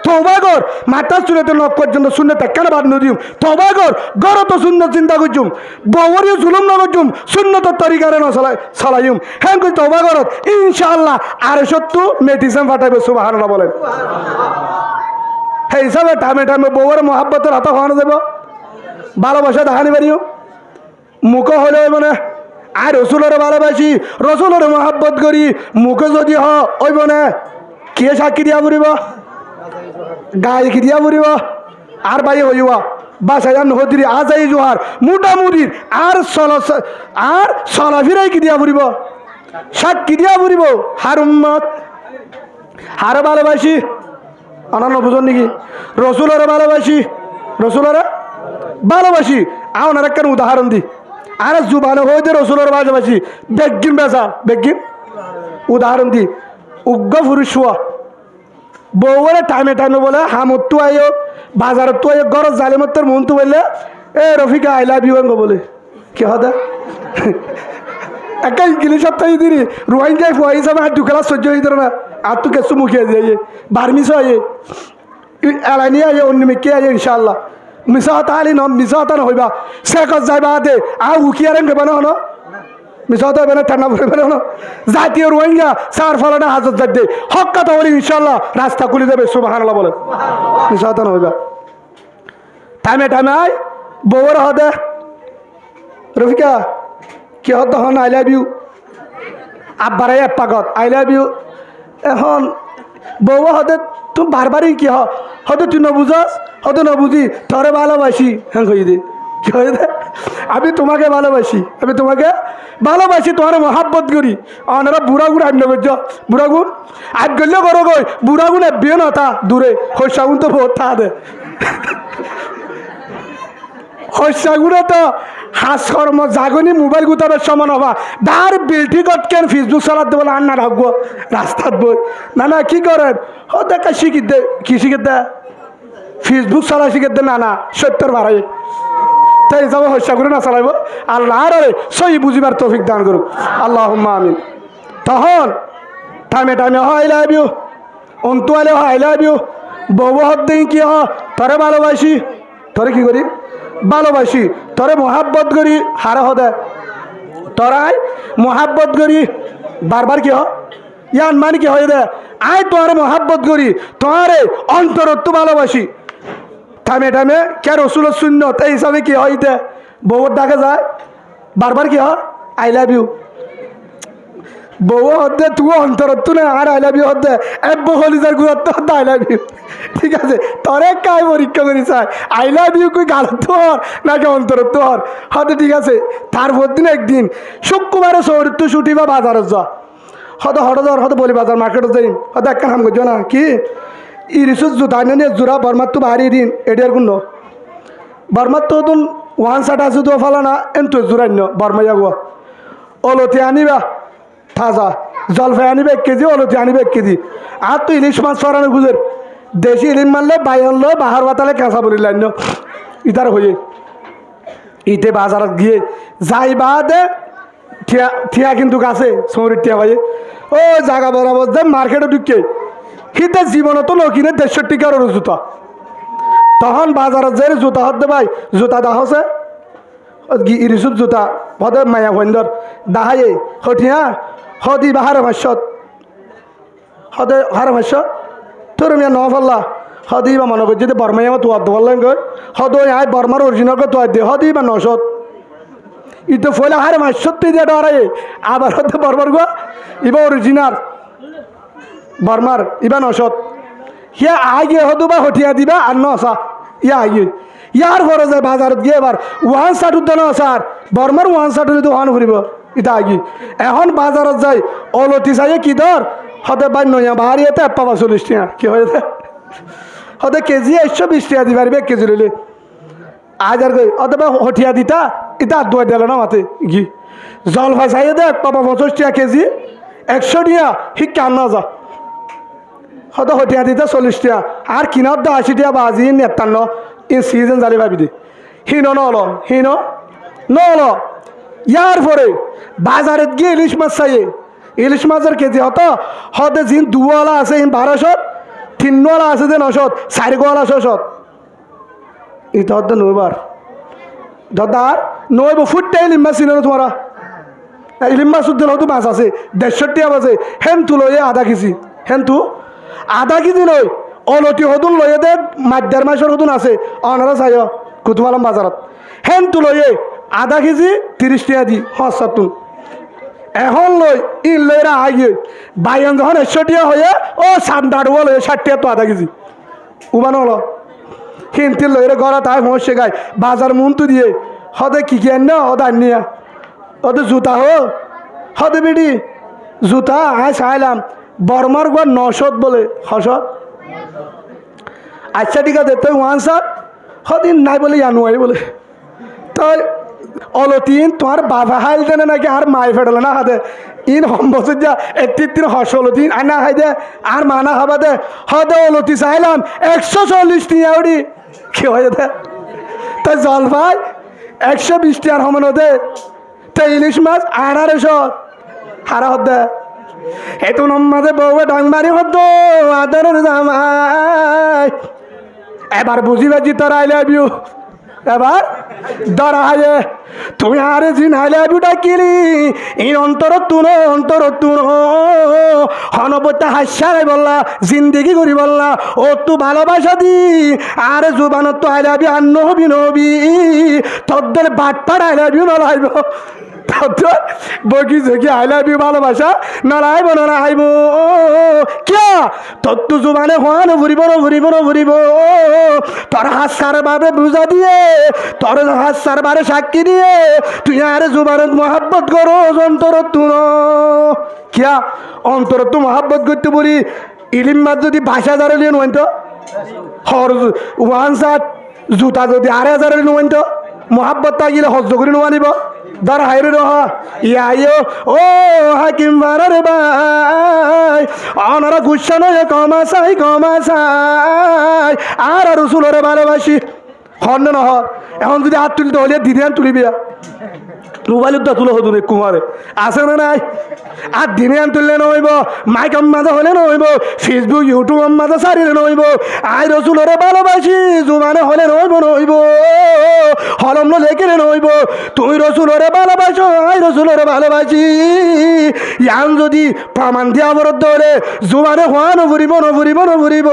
তওবা কর মাথা চুলেতে নখ পর্যন্ত শূন্য কেন বাদ নদিম তওবা কর গর তো শূন্য চিন্তা করছুম বউরিও জুলুম না করছুম শূন্য তো তরিকারে ন চালাইম হ্যাঁ কই তওবা করত ইনশাআল্লাহ আর সত্য মেডিসিন ফাটাইবে সুবহানাল্লাহ বলেন সেই হিসাবে টামে টামে বউয়ের মহাব্বতের হাতে হওয়ানো যাব ভালোবাসা দেখানি পারিও মুখ হলে মানে আর রসুলের ভালোবাসি রসুলের মহাব্বত করি মুখে যদি হইব না কে সাক্ষী দিয়া পড়িব গায়ে কি দিয়া পড়িব আর বাই হইব বাসায় নদীর আজাই জোহার মুটামুটির আর চলাফিরাই কি দিয়া পড়িব সাক্ষী দিয়া পড়িব হার উম্মত হার ভালোবাসি অনন্য বুঝন নাকি রসুলের ভালোবাসি রসুলের ভালোবাসি আমার একটা উদাহরণ দি আর জুবানে হইতে রসুলের ভালোবাসি বেগিন বেসা বেগিন উদাহরণ দি উগ্র পুরুষ বউরে টাইমে টাইমে বলে হামত তো আইও বাজারত তো আইও গরজ জালিমত্তর মন তো বললে এ রফিকা আই লাভ ইউ বলে কি হদা একটা ইংলিশত তাই দিরি রোহিঙ্গায় ফুয়া হিসাবে আর দুখালা সহ্য হইতে না আর তো কেসু মুখিয়ে দিয়ে বার্মিস আইয়ে এলানি আইয়ে অন্য মেকে আইয়ে ইনশাআল্লাহ মিছা হতা আলি ন মিছা হতা নহইবা শেখত যাইবা দে উকিয়ারেন গেবা না হনো মিছা হতা হবে না ঠান্ডা পড়বে না জাতীয় রোহিঙ্গা সার ফলানা হাজত যাক দে হক কথা বলি ইনশাল্লাহ রাস্তা খুলে যাবে সুবহানাল্লাহ বলে মিছা হতা নহইবা টাইমে টাইমে আয় বউর হদে রফিকা কি হত হন আই লাভ ইউ আব্বারাই এক পাগত আই লাভ ইউ এখন বউ হতে তুমি বারবারই কি হতে তুই নবুঝাস হতে নবুঝি তোরে ভালোবাসি হ্যাঁ কই দে কি হয়ে দে আমি তোমাকে ভালোবাসি তোমার মহাব্বত করি অনারা বুড়া গুড় আইন করছ বুড়া গুণ আজ গেলে করো গই বুড়া গুণ বিয়ে না তা দূরে হস্যাগুণ তো বহুত থা দে হস্যাগুণে তো হাস কর্ম জাগনি মোবাইল গুতাবের সমান হবা দার বিলটি কেন ফেসবুক চালাতে বলে আর না রাখবো রাস্তাত বই না কি করেন ও দেখা শিখিত দে কি শিখিত দে ফেসবুক চালা শিখিত দে না সত্যর বাড়াই তাই যাব হস্যাগুণে না চালাইব আল্লাহ আরে সই বুঝিবার তৌফিক দান করুক আল্লাহুম্মা আমিন তখন টাইমে টাইমে আই লাভ ইউ অন্তু আলে আই লাভ ইউ বউ হত দিন কি তরে ভালোবাসি তরে কি করি ভালোবাসি তরে মহাব্বত করি হারা হদে তরাই মহাব্বত করি বারবার কি ইয়ান মানে কি হয়ে দে আয় তোরে মহাব্বত করি তোরে অন্তরত্ব ভালোবাসি টাইমে টাইমে কে রসুল সুন্নত এই হিসাবে কি হয় দে বউর ডাকে যায় বারবার কি আই লাভ ইউ বউ হতে তুই অন্তরত্ব না আর আই লাভ ইউ হতে এক বলিজার গুরুত্ব হতে আই লাভ ইউ ঠিক আছে তরে কাই পরীক্ষা করি চাই আই লাভ ইউ কই গালত হর নাকি অন্তরত্ব হর হতে ঠিক আছে তারপর দিন একদিন শুক্রবারে চৌরিত্ব ছুটি বা বাজারে যা হতে হঠাৎ হতে বলি বাজার মার্কেটে যাই হতে একটা কাম করছো না কি ইরিসুর জুতা নিয়ে জোড়া বর্মার তো বাহারি দিন এডিয়ার গুণ বর্মার তো তুন ওয়ান শার্ট আছে তো ফালা না এন তো জোড়ান্য বর্মাইয়া গো অলতি আনিবা তাজা জলফাই আনিবে 1 কেজি অলতি আনিবে 1 কেজি আর তো ইলিশ মাছ সরানো গুজের দেশি ইলিশ মারলে বাইন লো বাহার বাতালে কাঁচা বলি লাইন ইতার হয়ে ইতে বাজারত গিয়ে যাই বাদে ঠিয়া কিন্তু গাছে সৌরির টিয়া ভাই ও জাগা বরাবর যে মার্কেটে ঢুকে হিতে জীবনত নকিনে 150 টাকার জুতা তখন বাজারত যে জুতা হতে ভাই জুতা দাহছে ইরিসুর জুতা হতে মায়া ভন্দর দাহায়ে হঠিয়া হদি বাহারে ভাষ্যত হদে হারে ভাষ্যত তোর মিয়া ন ফল্লা হদি বা মনে করছি বর্মাই আমার তোয়ার বললেন গই হদ আয় বর্মার অরিজিনাল করে তোয়ার দিয়ে হদি বা নশত ইতো ফলে হারে ভাষ্যত তুই দিয়ে ডরাই আবার হতে বর্মার গো ইবা অরিজিনাল বর্মার ইবা নশত হিয়া আগে হদু বা হঠিয়া দিবা আর নসা ইয়া আগে ইয়ার পরে যায় বাজারত গিয়ে এবার ওয়ান শার্ট উদ্যান স্যার বর্মার ওয়ান শার্ট হলে তো ওয়ান ফুরিব এটা আগে এখন বাজারত যাই অলতি চাইয়ে কি ধর হতে বাই নয়া বাহারি এতে 45 টাকা কি হয়েছে হতে কেজি 120 টাকা দিবার 1 কেজি লইলে আজ আর গই অথবা হঠিয়া দিতা এটা দুয়া দিল না মাতে গি জলফাই চাইয়ে দে 50 টাকা কেজি 100 টাকা শিক্ষা আনা যা হতে হঠিয়া দিতা 40 টাকা আর কিনার দা 80 টাকা বাজি 53 ইন সিজন জালি ভাবি দে হিন নলো হিন নলো ইয়ার পরে বাজারে গিয়ে ইলিশ মাছ চাইয়ে ইলিশ মাছের কেজি হতে যিন দুওয়ালা আছে ইন 1200 3ওয়ালা আছে যে 900 4গোয়ালা 600 এটা হতে নইবার দাদার নইব ফুটতে ইলিশ মাছ চিনো তোমারা ইলিশ মাছ উদ্দেল হতো মাছ আছে 150 টাকা আছে হেন তুলো আধা কেজি হেন তু আধা কেজি নয় অলতি হতুন লয়ে দে মাদ্যার মাছের হতুন আছে অনারা চাই কুতুমালাম বাজারত হেন তু লয়ে আধা কেজি 30 টাকা দি হসাতুন এখন লই ইন লইরা আগে বাইন যখন 100 টাকা হয়ে ও সান্দাড়ুয়া লয়ে 60 টাকা তো আধা কেজি উবানো হলো হিনতে লইরে গড়া তাই সমস্যা গায় বাজার মুন্তু দিয়ে হদে কি আন না হদে আনিয়া হদে জুতা হদে বিডি জুতা আয় চাইলাম বর্মার গড় 900 বলে হসত আচ্ছা ঠিক আছে তুই ওয়ান শার্ট হদিন নাই বলে আনুয়াই বলে তাই অলতিন তোমার বাবা হাইল দেনে নাকি আর মাই ফেডলে না হাতে ইন বছর যা 31 হসলতিন আনা হাই দে আর মানা হবা দে হদে অলতি চাইলাম 140 টাকা উড়ি কি হয়ে দে তাই জল ভাই 120 টাকার সমান দে তাই ইলিশ মাছ 1800 হারা হদে এতো নম্মাদে বউয়ে ডাংবারি হতো আদরের জামাই এবার বুঝিবে জি তোর আই লাভ ইউ এবার দরায়ে তুমি আরে জিন আই লাভ ইউ ডাকিলি এই অন্তর তুন হনবতা হাস্যারে বললা জিন্দেগি করি বললা ও তু ভালোবাসা দি আরে জুবানত তো আই লাভ ইউ আর নহবি নহবি তোদের বাটপার আই লাভ ইউ নলাইব তোদের বকি ঝকি আই লাভ ইউ ভালোবাসা নলাইব কিয়া তোর তো জুবানে হওয়া ঘুরিব তোর হাসার বাবে বুঝা দিয়ে তোর হাসার বারে সাক্ষী দিয়ে তুই আরে জুবানত মহাব্বত করো অন্তর তুন কিয়া অন্তর তো মহাব্বত করতে বলি ইলিমাত যদি 5,000 লিয়ে নয় তো হর ওয়ান শার্ট জুতা যদি 8,000 নয় তো মহাব্বত থাকিলে হজ্জ করে নোয়ানিব দার হাইরে রহ ইয়াইও ও হাকিম বারে ভাই অনারা গুচ্ছা নয় কমাসাই আর রসুলরে ভালোবাসি হর না নহর এখন যদি হাত তুলতে হলে দিদি তুলিবি মোবাইলত তুলো হতো কুমারে আছে না নাই আর দিনে আন তুললে নহইব মাইক মাঝে হলে নহইব ফেসবুক ইউটিউব মাঝে সারিলে নহইব আই রসুলরে ভালোবাসি জুমানে হলে নহইব হলম লেখিলে নহইব তুই রসুলরে ভালোবাসো আই রসুলরে ভালোবাসি ইয়ান যদি প্রমাণ দিয়া বরদ্ধ হলে জুমানে হওয়া নভরিব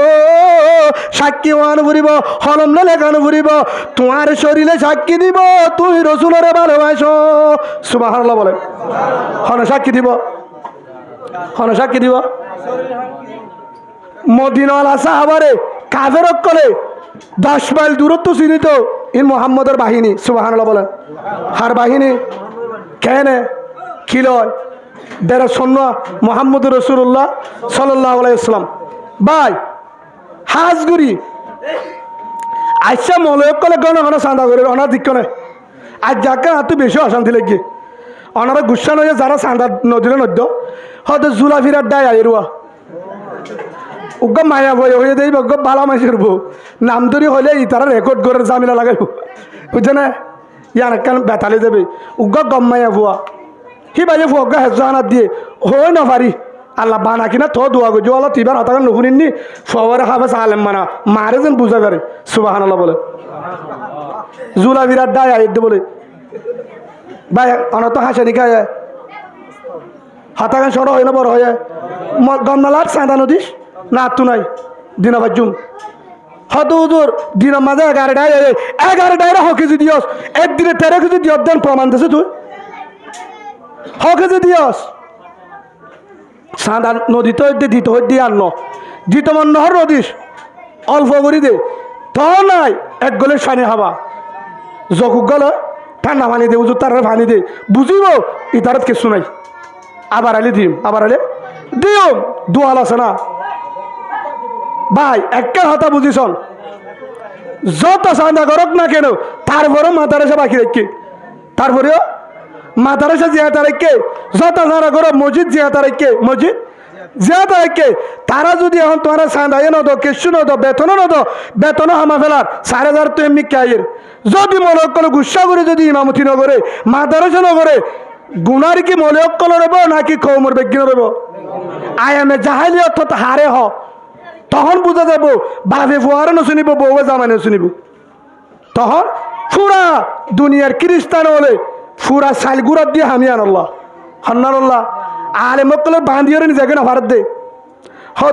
সাক্ষী হওয়া নভরিব হলম লেখা নভরিব তোমার শরীরে সাক্ষী দিব তুই রসুলরে ভালোবাসো সুবহানাল্লাহ বলে হন সাক্ষী দিব মদিনাওয়ালা সাহাবারে কাজের কলে 10 মাইল দূরত্ব চিনিত ইন মোহাম্মদের বাহিনী সুবহানাল্লাহ বলেন হার বাহিনী কেন কি লয় দেড় সৈন্য মোহাম্মদ রসুল্লাহ সাল্লাল্লাহু আলাইহি ওয়াসাল্লাম ভাই হাজগুড়ি আচ্ছা মলয় কলে গণ চাঁদা করে অনার দিকনে আজ যাকে হাতে বেশি অশান্তি লাগছে ওনারা গুসা নয় যারা চাঁদা নদীর নদ্য হয়তো জুলা ফিরার দায় আইরুয়া উগ্গ মায়া বই হয়ে দেব উগ্গ বালা মাই করব নাম ধরি হলে ই তারা রেকর্ড করে জামিলা লাগাইব বুঝছে না ইয়ার একখান বেতালে যাবে উগ্গ গম মায়া ভুয়া সি বাইরে ফুয়া হেজা হানাত দিয়ে হয় না পারি আল্লাহ বানা কিনা থ দোয়া গো আল্লাহ তিবার হতাকান নুশুনিনি ফওয়ারে খাবে সালেম মানা মারে যেন বুঝা পারে সুবহানাল্লাহ বলে জুলা বিরাট দায় আইদ বলে ভাই অনত হাসানি খায় হাতাগান সর হয় না বড় হয় গমনালার চাঁদা নদীস না তু নাই দিনা বাজুম হত হুজুর দিনের মাঝে 11টায় হকেজি দিয়স একদিনে 13 কেজি দিয়স দেন প্রমাণ দিছে তুই হকেজি দিয়স চাঁদা নদীতে দিত দিয়ে আন দিত মন নহর নদীস অল্প করি দে তো নাই এক গলে সানি হাবা জকুক গল ঠান্ডা পানি দে উজুর তার পানি দে বুঝিব ইতারত কিছু নাই আবার আলে দিম দোয়াল আছে না ভাই একে হতা বুঝিছন যত চাঁদা করক না কেন তারপরেও মাতারেসা বাকি রেখে তারপরেও মাতারেসা জিয়াতা রেখে যত চাঁদা করো মসজিদ জিয়াতা রেখে মসজিদ জিয়াতা রেখে তারা যদি এখন তোমার চাঁদাই নদ কেসু নদ বেতনও হামা ফেলার 4,500 তো এমনি কাইয়ের যদি মলকল গুসা করে যদি ইমামতি নগরে মাদারসা নগরে গুনার কি মলকল রব নাকি কৌমর বেগিন রব আয়ামে জাহালি অর্থাৎ হারে হ তখন বুঝা যাব বাপে ফুয়ারে নশুনিব বউয়ে জামাই নশুনিব তখন ফুরা দুনিয়ার খ্রিস্টান হলে ফুরা সালগুড়াত দিয়ে হামিয়ান আল্লাহ হান্নাল্লাহ আলে মক্কলের বান্ধিয়ে নি জায়গা না ভারত দে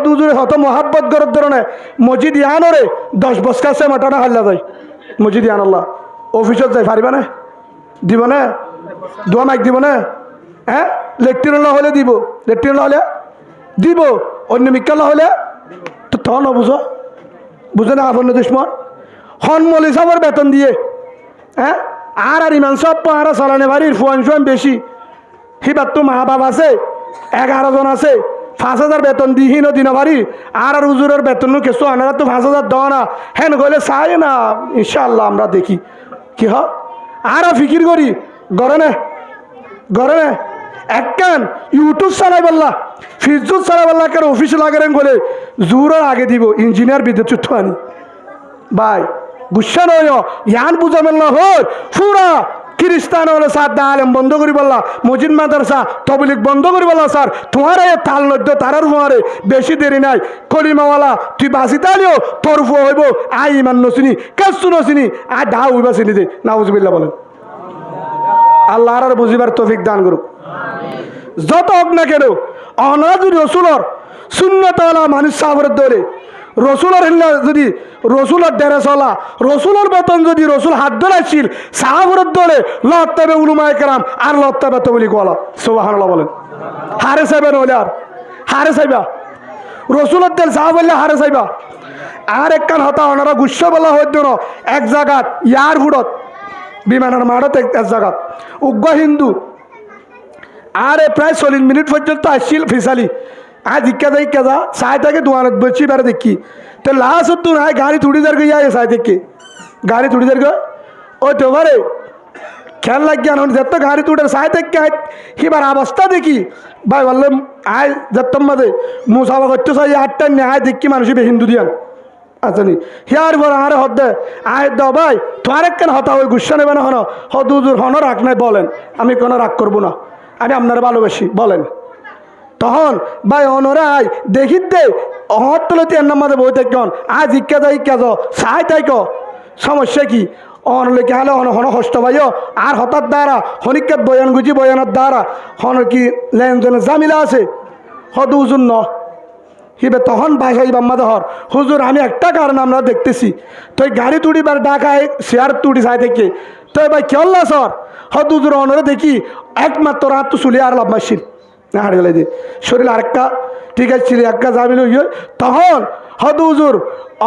দুজনে হত মহাব্বত গরত ধরনে মসজিদ ইয়ানরে 10 বছর সে মাটানা হাল্লা যায় মসজিদ ইয়ান আল্লাহ অফিসত যাই পারিবা না দিব না দোয়া মাইক দিব না হ্যাঁ লেট্রিন হলে দিব লেট্রিন হলে দিব অন্য মিকাল হলে তো তখন বুঝো না আপন দুশ্মন হন মলি সবার বেতন দিয়ে হ্যাঁ আর ইমান সব পাহারা চালানে বাড়ির ফুয়ান বেশি সিবার তো মা বাপ আছে 11 জন আছে 5,000 বেতন দিহীন দিন বাড়ি আর উজুরের বেতন কেসো আনারা তো 5,000 দেওয়া না হেন গেলে চাই না ইনশাল্লাহ আমরা দেখি কি হয় আর ফিকির করি গড়ে না একখান ইউটিউব চালাই বললা ফেসবুক চালাই বললা কেন অফিস লাগারেন বলে জোরের আগে দিব ইঞ্জিনিয়ার বিদ্যুৎ চুট্টু আনি ভাই গুসা নয় ইয়ান বুঝা মেল না হর পুরা খ্রিস্টান হলে স্যার দা আলেম বন্ধ করি বললা, মসজিদ মাদ্রাসা তবলিগ বন্ধ করি বললা স্যার, তোমার এই তাল নদ্য তারার তোমারে বেশি দেরি নাই, কলিমাওয়ালা তুই বাসি তালিও তোর ফো হইব, আই ইমান নচিনি কেসু নচিনি আই ডা হইবা চিনি দে, নাউজুবিল্লাহ বলেন। আল্লাহ আর বুঝিবার তৌফিক দান করুক। যত হোক না কেন অনাজুর রসুলর শূন্যতলা মানুষ সাবরের দৌড়ে রসুলের হিল্লা যদি রসুলের ডেরে চলা রসুলের বেতন যদি রসুল হাত ধরাইছিল সাহাবরের দৌড়ে লত্তাবে উলুমায় কেরাম আর লত্তাবে তো বলি কলা সুবহানাল্লাহ বলেন। হারে চাইবে নইলে আর হারে চাইবা রসুলের তেল সাহা বললে হারে চাইবা। আর একখান হতা ওনারা গুস্ব বলা হইত না এক জায়গাত ইয়ার হুড়ত বিমানের মাঠত এক জায়গাত উগ্র হিন্দু আর প্রায় 40 মিনিট পর্যন্ত আসছিল ফিসালি আজ ইক্কা যা সাই থেকে দোয়ানত বসছি বেড়ে দেখি তো লাস্ট তো নাই গাড়ি তুড়ি দের গিয়ে সাই থেকে গাড়ি তুড়ি দের ও তো বারে খেয়াল লাগিয়ে আন যত গাড়ি তুড়ে সাই থেকে এবার অবস্থা দেখি ভাই বললাম আয় যত্তম মাঝে মুসাফা করতে চাই 8টা নিয়ে আয় দেখি মানুষ হিন্দু দিয়ান আচ্ছা নি হিয়ার পর আরে হদ্দে আয় দাও ভাই তোমার একখান হতা ওই গুসা নেবে না হন হদুজুর হন রাগ নাই বলেন, আমি কোনো রাগ করবো না, আমি আপনার ভালোবাসি বলেন। তখন ভাই অনরে আয় দেখি দে অহর তলতি এর নাম বই থাকন আজ ইক্কা যাও চাই তাই ক সমস্যা কি অনলেকে হালে হন হস্ত ভাইও আর হঠাৎ দ্বারা হনিকাত বয়ান গুজি বয়ানের দ্বারা হন কি লেনদেনের জামিলা আছে হদ উজুর ন হিবে তখন ভাষাই বাম্মা দহর হুজুর আমি একটা কারণ আমরা দেখতেছি তুই গাড়ি তুড়িবার ডাকায় শেয়ার তুড়ি চাই থেকে তো ভাই কেল্লা সর হদ উজুর অনরে দেখি একমাত্র রাত তো চুলি আর লাভ মাসির না হারিয়ে গেলে শরীর আরেকটা ঠিক আছে ছিল একটা জামিল হইয় তখন হদ উজুর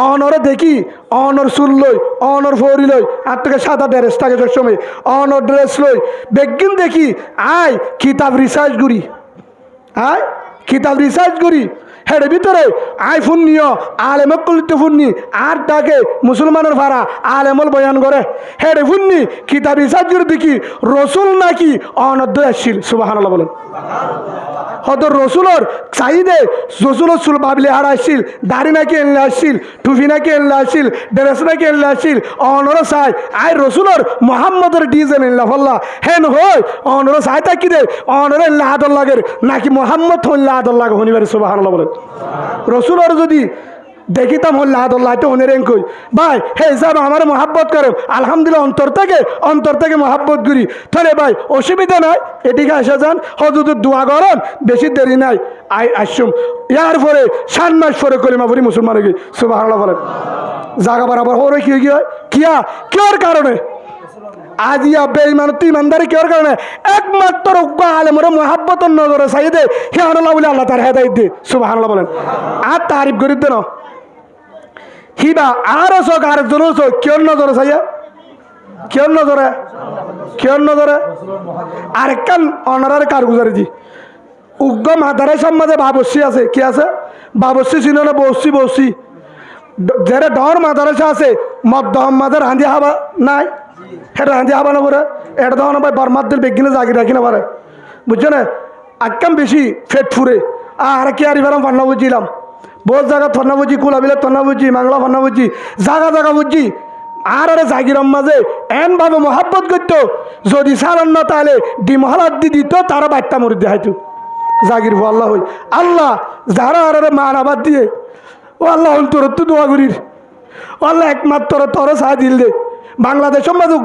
অনরে দেখি অনর চুল লই অনর ফৌরি লই আর থেকে সাদা ড্রেস থাকে সবসময় অনর ড্রেস লই বেগিন দেখি আয় কিতাব রিসার্চ করি আয় কিতাব রিসার্চ করি হের ভিতরে আইফোন নিও আলেমক কলিতে ফুননি আর ডাকে মুসলমানের ভাড়া আলেমল বয়ান করে হের ফুননি কিতাব রিসার্চ করে দেখি রসুল নাকি অনদ্য আসছিল সুবহানাল্লাহ বলেন। হয়তো রসুলর চাইদে রসুলর চুল ভাবলে হার আসছিল দাড়ি নাকি এনলে আসছিল টুফি নাকি এনলে আসছিল ড্রেস নাকি এনলে আসছিল অনর চাই আই রসুলর মোহাম্মদের ডিজাইন এনলা ফল্লা হেন হই অনর চাই তাকি দে অনর এনলা আদর লাগের নাকি মোহাম্মদ হল্লা আদর লাগে হনিবার সুবহানাল্লাহ বলেন। রসুলর যদি দেখিতাম হল্লা আদর লাগতে হনের কই ভাই হে সাহেব আমার মহাব্বত করে আলহামদুলিল্লাহ অন্তর থেকে মহাব্বত করি তাহলে ভাই অসুবিধা নাই এদিকে আসা যান হজুর দোয়া করেন বেশি দেরি নাই আসুম ইয়ার পরে 7 মাস পরে কলিমা পড়ি মুসলমান হয়ে সুবহানাল্লাহ বলেন। জাগা বরাবর হরে কি হয় কিয়া কিয়ার কারণে আজিয়া বেঈমান তুই ইমানদারি কিয়ার কারণে একমাত্র আলেমরে মহাব্বতর নজরে চাইদে হিয়ানুল্লাহ বলে আল্লাহ তার হেদায়েত দে সুবহানাল্লাহ বলেন। আর তারিফ করি দেন হিবা আরো চোখ আরেকজন চোখ কিয়র নজরে চাইয়া কিয়র নজরে আরেকখান অনারারে কারগুজারি দি উগ্র মাদারে সম্মাদে বাবসি আছে কি আছে বাবসি ছিল না বসি যারা ডর মাদারাসা আছে মদ্দহম মাদার হাঁদি হাবা নাই এটা হাঁদি হাবা না পরে এটা তখন ভাই বরমাদ্দের বেগিনে জাগি রাখি না পারে বুঝছো না আক্কাম বেশি ফেট ফুরে আর কি আর এবার ফান্না বুঝিলাম বহুত জায়গা ফন্না বুঝি কুলাবিলে ফন্না বুঝি মাংলা ফন্না বুঝি জায়গা বুঝি আর আরে জাগিরম মাঝে এন ভাবে মহাব্বত করতো যদি সারান না তাহলে ডিমহলাদ দি দিত তারা বাচ্চা মরি দেখাইতো জাগির ভো আল্লাহ হই আল্লাহ যারা আর মান আবাদ দিয়ে ও আল্লাহ হল তোর তো দোয়া করির ও আল্লাহ একমাত্র তোর সাহা দিল দে বাংলাদেশের মাঝে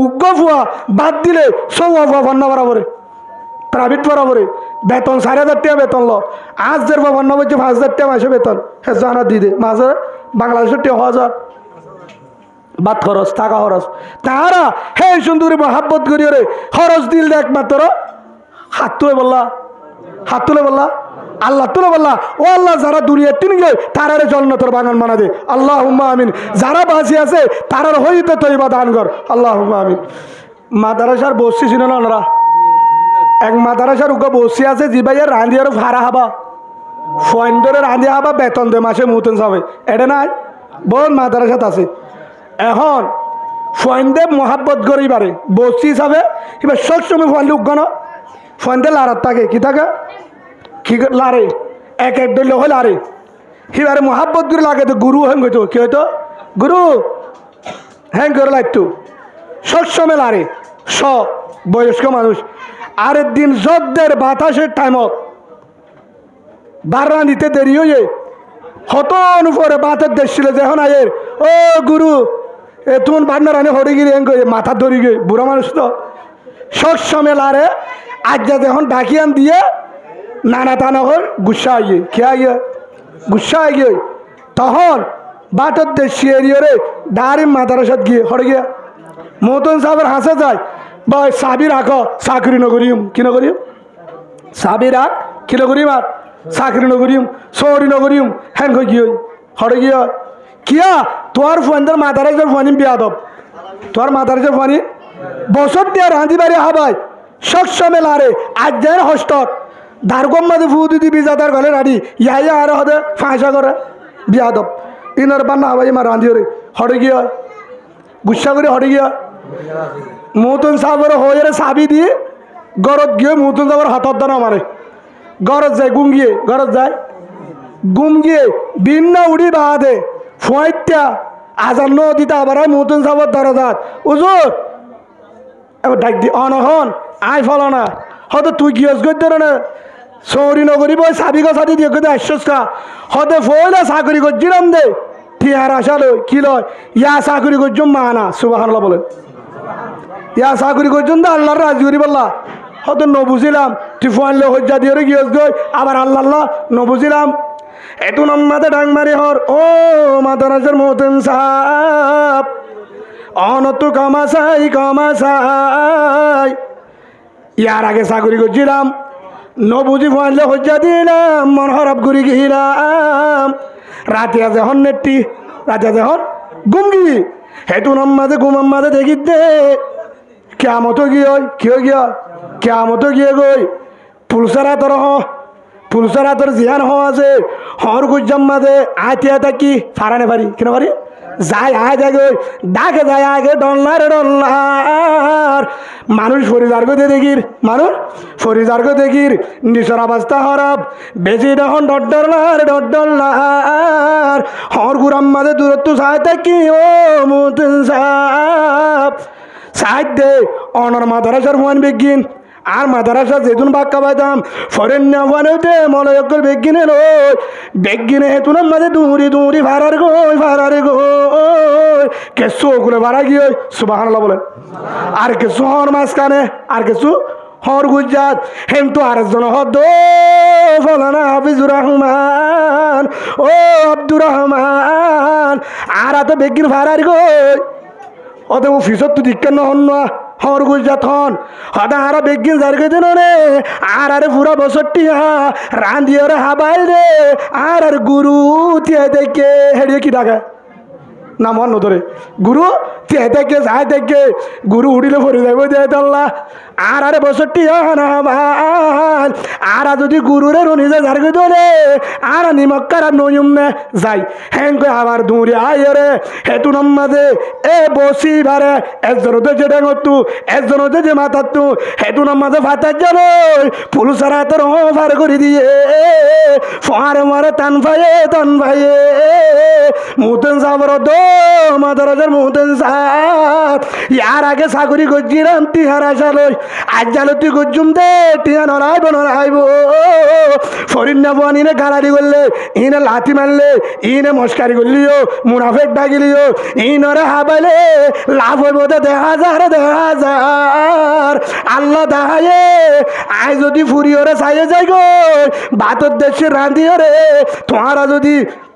উগ্র ফুয়া বাদ দিলে সৌয়া ফুয়া ফন্না বরাবরে প্রাইভেট বরাবরে বেতন 4,000 টাকা বেতন ল আজ যে ফন্না বলছে 5,000 টাকা মাসে বেতন হে জানা দি দে মাঝে বাংলাদেশের 1000 বাদ খরচ টাকা খরচ তারা হে সুন্দরী মহাব্বত করি রে খরচ দিল দে একমাত্র হাত তুলে বললা আল্লাহ তুলে বললা ও আল্লাহ যারা দুনিয়ার তিন গিয়ে তারারে জন্নতর বাগান বানা দে আল্লাহুম্মা আমিন যারা বাঁচি আছে তারার হইতে তৈবা দান কর আল্লাহুম্মা আমিন। মাদারাসার বসছি ছিল না ওনারা এক মাদারাসার উগা বসছি আছে জি ভাইয়ের রাঁধিয়ার ভাড়া হবা ফয়েন্ডরে রাঁধিয়া হবা বেতন দে মাসে মুতেন যাবে এটা নাই বহুত মাদারাসাত আছে এখন ফয়েন্ডে মহাব্বত করি পারে বসছি হিসাবে এবার সবসময় ফয়েন্ডে উগ্র না ফয়েন্ডে লারাত থাকে কি থাকে কি লারে এক দল হয় লারে হিবারে মহাব্বত করে লাগে তো গুরু হ্যাং হইতো কি হইতো গুরু হ্যাং করে লাগতো সবসময় লারে বয়স্ক মানুষ আরেক দিন যদ্দের বাতাসের টাইমত বাররা নিতে দেরি হয়ে হতন উপরে বাতের দেশ ছিল যখন আয়ের ও গুরু এ তুন বান্নার আনে হরে গিয়ে মাথা ধরি গে বুড়া মানুষ তো সব সময় লারে আজ যা যখন ডাকিয়ান দিয়ে নানা টানা হল গুসা আইয়ে খেয়ে আইয়ে গুসা আইয়ে তখন বাটের দেশ শিয়ারিয়ে ডারিম মাদারাসাত গিয়ে হরে গিয়া মতন সাহেবের হাসে যায় বা সাবি রাখো চাকরি নগরিম কি নগরিম সাবি রাখ কি নগরিম আর চাকরি নগরিম চৌরি নগরিম হ্যান গিয়ে হরে গিয়া কিয়া তোর ফোনদের মাদারাসার ফোনিম বিয়াদব তোর মাদারাসার ফোনি বছর দিয়ে রাঁধি বাড়ি হাবাই সব সময় লারে আজ যায় হস্টক দারগম মাঝে ফুদি দিবি যাদার গলে রাডি ইয়াই আর হদে ফাঁসা করে বিয়াদব ইনার বান্না হাবাই মা রাঁধি রে হরে গিয়া গুসা করে হরে গিয়া মতন সাবর হয়ে চাবি দিয়ে গরত গিয়ে মতন সাবর হাতত দানা মারে গরত যায় গুম গিয়ে গরত যায় গুম গিয়ে বিন্না উড়ি বাদে ফুয়াইত্যা আজার ন দিতে আবার মতন সাবর দরজাত উজুর এবার ডাক দি অনহন আই ফলো না হয়তো তুই গিয়স করতে না চৌরি নগরী বই চাবি গা চাবি দিয়ে গেতে আসছস কা হতে ফইলা চাকরি করছিলাম দে টিহার আসা লই কি লয় ইয়া চাকরি করছুম মানা সুবহানাল্লাহ বলে ইয়া চাকরি করছুন তো আল্লাহর রাজি করি বললা হয়তো নবুঝিলাম তুই ফোয়ানলে হজ্জা দিয়ে গিয়স গই আবার আল্লাহ আল্লাহ নবুঝিলাম এতু নম্মাতে ডাং মারি হর ও মাদারাসের মতন সাপ অনতু কামাশাই ইয়ার আগে চাকরি করছিলাম নবুঝি ফোয়ানলে হজ্জা দিলাম মন হরপ ঘুরি গিলাম রাতে আছে হন নেটটি রাতে আছে হন গুমগি হেতু নম্মাতে গুমাম্মাতে দেখি দে কেমত গিয়ে কিয় গিয়া কেমত গিয়ে গই পুলসারা তোর পুলসারা তোর জিয়ান হ আছে হর গুজাম মাঝে আতিয়া থাকি ফারানে পারি কেন পারি যাই আয় যাগে ডাকে যায় আগে ডল্লার ডল্লার মানুষ ফরিদার গো দেখির মানুষ ফরিদার গো দেখির নিচর অবস্থা হরব বেশি তখন ডল্লার হর গুরাম মাঝে দূরত্ব চাই থাকি ও মুতিন সাপ সাইড দে অনর মাদারাসার ফোন বেগিন আর মাদারাসা যেতুন বাক্কা পাইতাম ফরেন না ফোনে মলয়কল বেগিনে লই বেগিনে হেতুন মাঝে দূরি ভাড়ার গই কেসু ওগুলো ভাড়া গিয়ে সুবহানাল্লাহ বলে আর কিছু হর মাঝখানে আর কিছু হর গুজরাট হেন তো আরেকজন হদ ফলানা হাফিজুর রহমান ও আব্দুর রহমান আর এত বেগিন ভাড়ার গই অত অফিসত তো দিক্কার নহন না হর গুজরাট হন হদা আর বেগিন জারগে দিন রে আর পুরা বছরটি রান্ধিয়ে হাবাই রে আর গুরু তিয়া দেখে হেরিয়ে কি ডাকা না মন নধরে গুরু তিয়া দেখে যাই দেখে গুরু উড়িলে ভরে যাইব দিয়ে আল্লাহ আর বছরটি হাবাল আর যদি গুরুরে রনিজে জারগে ধরে আর নিমক্কার নয়ুম নে যাই হ্যাং কই আবার দূরে আয় রে হেতু নম্মাদে এ বসি বারে একজনতে যে ডেঙতু একজনতে যে মাথাতু হেতু নম্মাদে ফাতার জানো পুলুসারা তোর ভার করে দিয়ে ফারে মারে টান ভাইয়ে মুতেন সাবর দো মাদারাজার মুতেন সাপ ইয়ার আগে চাকরি করছিলাম টিহার আসা লই আজ জালো তুই গজুম দে টিয়া নড়াইব ফরিন না বোয়ানিনে গালাড়ি করলে ইনে লাথি মারলে ইনে মস্কারি করলিও মুনাফেক ডাকিলিও ইনরে হাবাইলে লাভ হইব দেখা যার আল্লাহ দেখায়ে আয় যদি ফুরিওরে চাইয়ে যাই গো বাতর দেশে রাঁধিও রে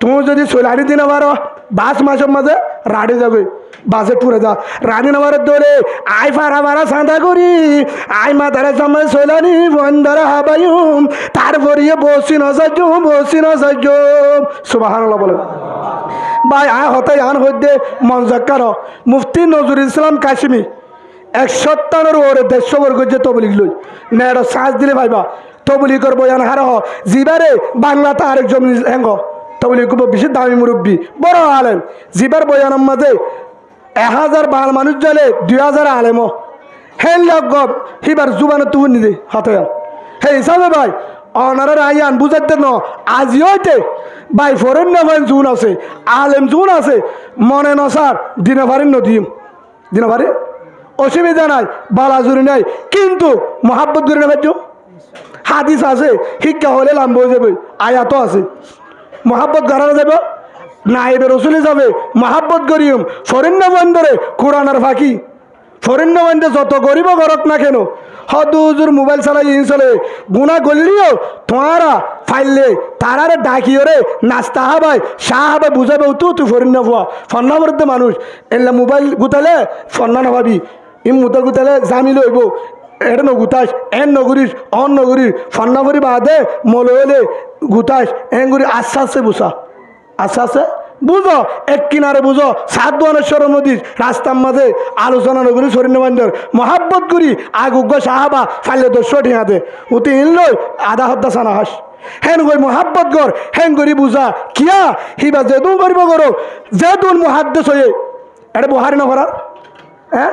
তুমি যদি সোলারি দিন পারো বাস মাসের মাঝে রাড়ি যাবে বাসে টুরে যা রানী নামারের দৌড়ে আই ফারা সাঁদা করি আই মাথারে সামনে সোলানি বন্দারা হাবাইম তারপরে বসি নসাজ্য সুবহানাল্লাহ বলে ভাই আয় হতাই আন হইতে মঞ্জাক্কার মুফতি নজরুল ইসলাম কাশিমি 157 ওরে 150 বর্গ যে তবলিগ লই নেড় সাজ দিলে ভাইবা তবলিগর বয়ান হার জিবারে বাংলাতে আরেকজন হেঙ্গ তবলিগ বেশি দামি মুরব্বী বড় আলেম জিবার বয়ানের মাঝে 1000 বাল মানুষ জলে 2000 আলেম হেন লগ হিবার জুবানে তুই নিদে হাতে হে হিসাবে ভাই অনারের আইয়ান বুঝাতে ন আজি হইতে ভাই ফরেন না ভাই জুন আছে আলেম জুন আছে মনে ন স্যার দিনে পারেন নদীম দিনে পারে অসুবিধা নাই বালাজুরি নাই কিন্তু মহাব্বত করি না ভাজ্য হাদিস আছে শিক্ষা হলে লাম্ব হয়ে যাবে আয়াত আছে মহাব্বত করা যাবে নাইবে রসুলে যাবে মহাব্বত করিম ফরিন্ন বন্দরে কোরআনার ফাঁকি ফরিন্ন বন্দে যত গরিব গরক না কেন হদুজুর মোবাইল চালাই চলে গুণা করলিও তোমারা ফাইলে তারারে ডাকিও রে নাস্তা হাবাই শাহ হাবাই বুঝাবে তুই ফরিন্ন ফুয়া ফন্না বলতে মানুষ এলে মোবাইল গুতালে ফন্না নভাবি মুতাল গুতালে জামি লইব এটা নগুতাস এন নগরিস অন নগরিস ফন্না করি বাদে মলে গুতাস এন গুরি আস্তে আস্তে বুঝা আস্তে আস্তে বুঝো এক কিনারে বুঝো সাত বনেশ্বর নদীর রাস্তার মাঝে আলোচনা নগরী সরিন্নবান্ধর মহাব্বত করি আগুগ্য সাহাবা ফাইলে দোষ ঠিয়াতে উতি ইনলই আধা হদ্দা সানা হাস হেন গই মহাব্বত কর হেন করি বুঝা কিয়া হিবা যেদুন করিব করো যেদুন মহাদ্দেশ হয়ে এটা বহারি নকরার হ্যাঁ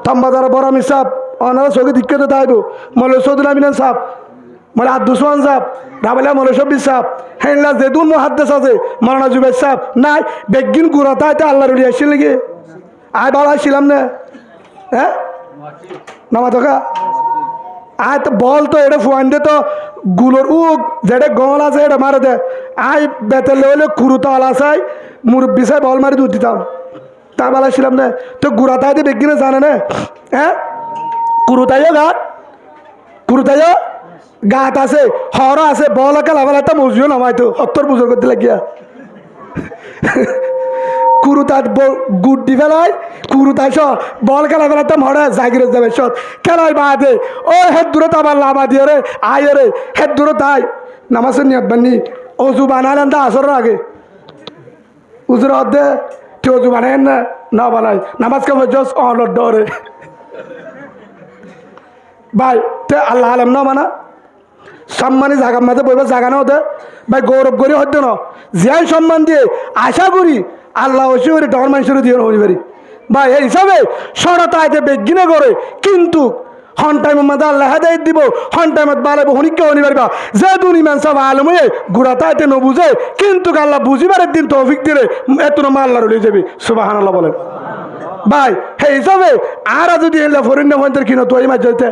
তম্বাদার বড় মিসাব অনারা চোখে দীক্ষিত তাইব মৌল সৌদুল আমিনান সাহ মানে আব্দুসমান সাহ রাবেলা মৌলসব্বির সাহ হেনলা যেদুন মহাদ্দেশ আছে মৌলানা জুবের সাহ নাই বেগিন গুড়াতা আইতে আল্লাহ রুলি আসছিল নাকি আয় বাবা আসছিলাম না হ্যাঁ নামা থকা আয় তো বল তো এটা ফুয়ান দে তো গুলোর উক যেটা গল আছে এটা মারে দে আয় বেতের লেভেলে কুরুতা আলা চাই মুরব্বী চাই বল মারি দুধ দিতাম তা বালা ছিলাম না তো গুড়াতাই দিয়ে বেগিনে জানে না হ্যাঁ কুরুতাইও কুরুতাইও গাত আছে হর আছে বল কালাবার একটা মসজিদও নামাইতো সত্তর পুজোর করতে লাগিয়া কুরুতাত গুড দি ফেলাই কুরুতাই স বল খেলা ফেলাতাম হরে জাগিরে যাবে সত খেলাই বাদে ও হেদ দূরত আবার লাভা দিয়ে রে আয় রে হেদ দূরত আয় নামাজের নিয়ত বানি অজু বানালেন তা আসর আগে উজুর অর্ধে তুই অজু বানায় না বানাই নামাজ কেমন জস অনর ডরে ভাই তে আল্লাহ আলম না মানা সম্মানী জাগার মাঝে বইবার জাগা না হতে ভাই গৌরব করি হতো না জিয়াই সম্মান দিয়ে আশা করি আল্লাহ ওসি করি ডর মানুষের দিয়ে হতে পারি ভাই এই হিসাবে সরতা আইতে বেগিনে করে কিন্তু হন টাইমের মাঝে আল্লাহ হেদায়ত দিব হন টাইমত বালাইব হনিকে হনি পারিবা যে দুন ইমান সব আলম হয়ে গুড়াতা আইতে নবুঝে কিন্তু আল্লাহ বুঝিবার একদিন তৌফিক দিলে এত না আল্লাহ রলে যাবে সুবহানাল্লাহ বলেন ভাই সেই হিসাবে আর যদি এলে ফরিন্ন মন্দির কিনো তো এই মাঝে যেতে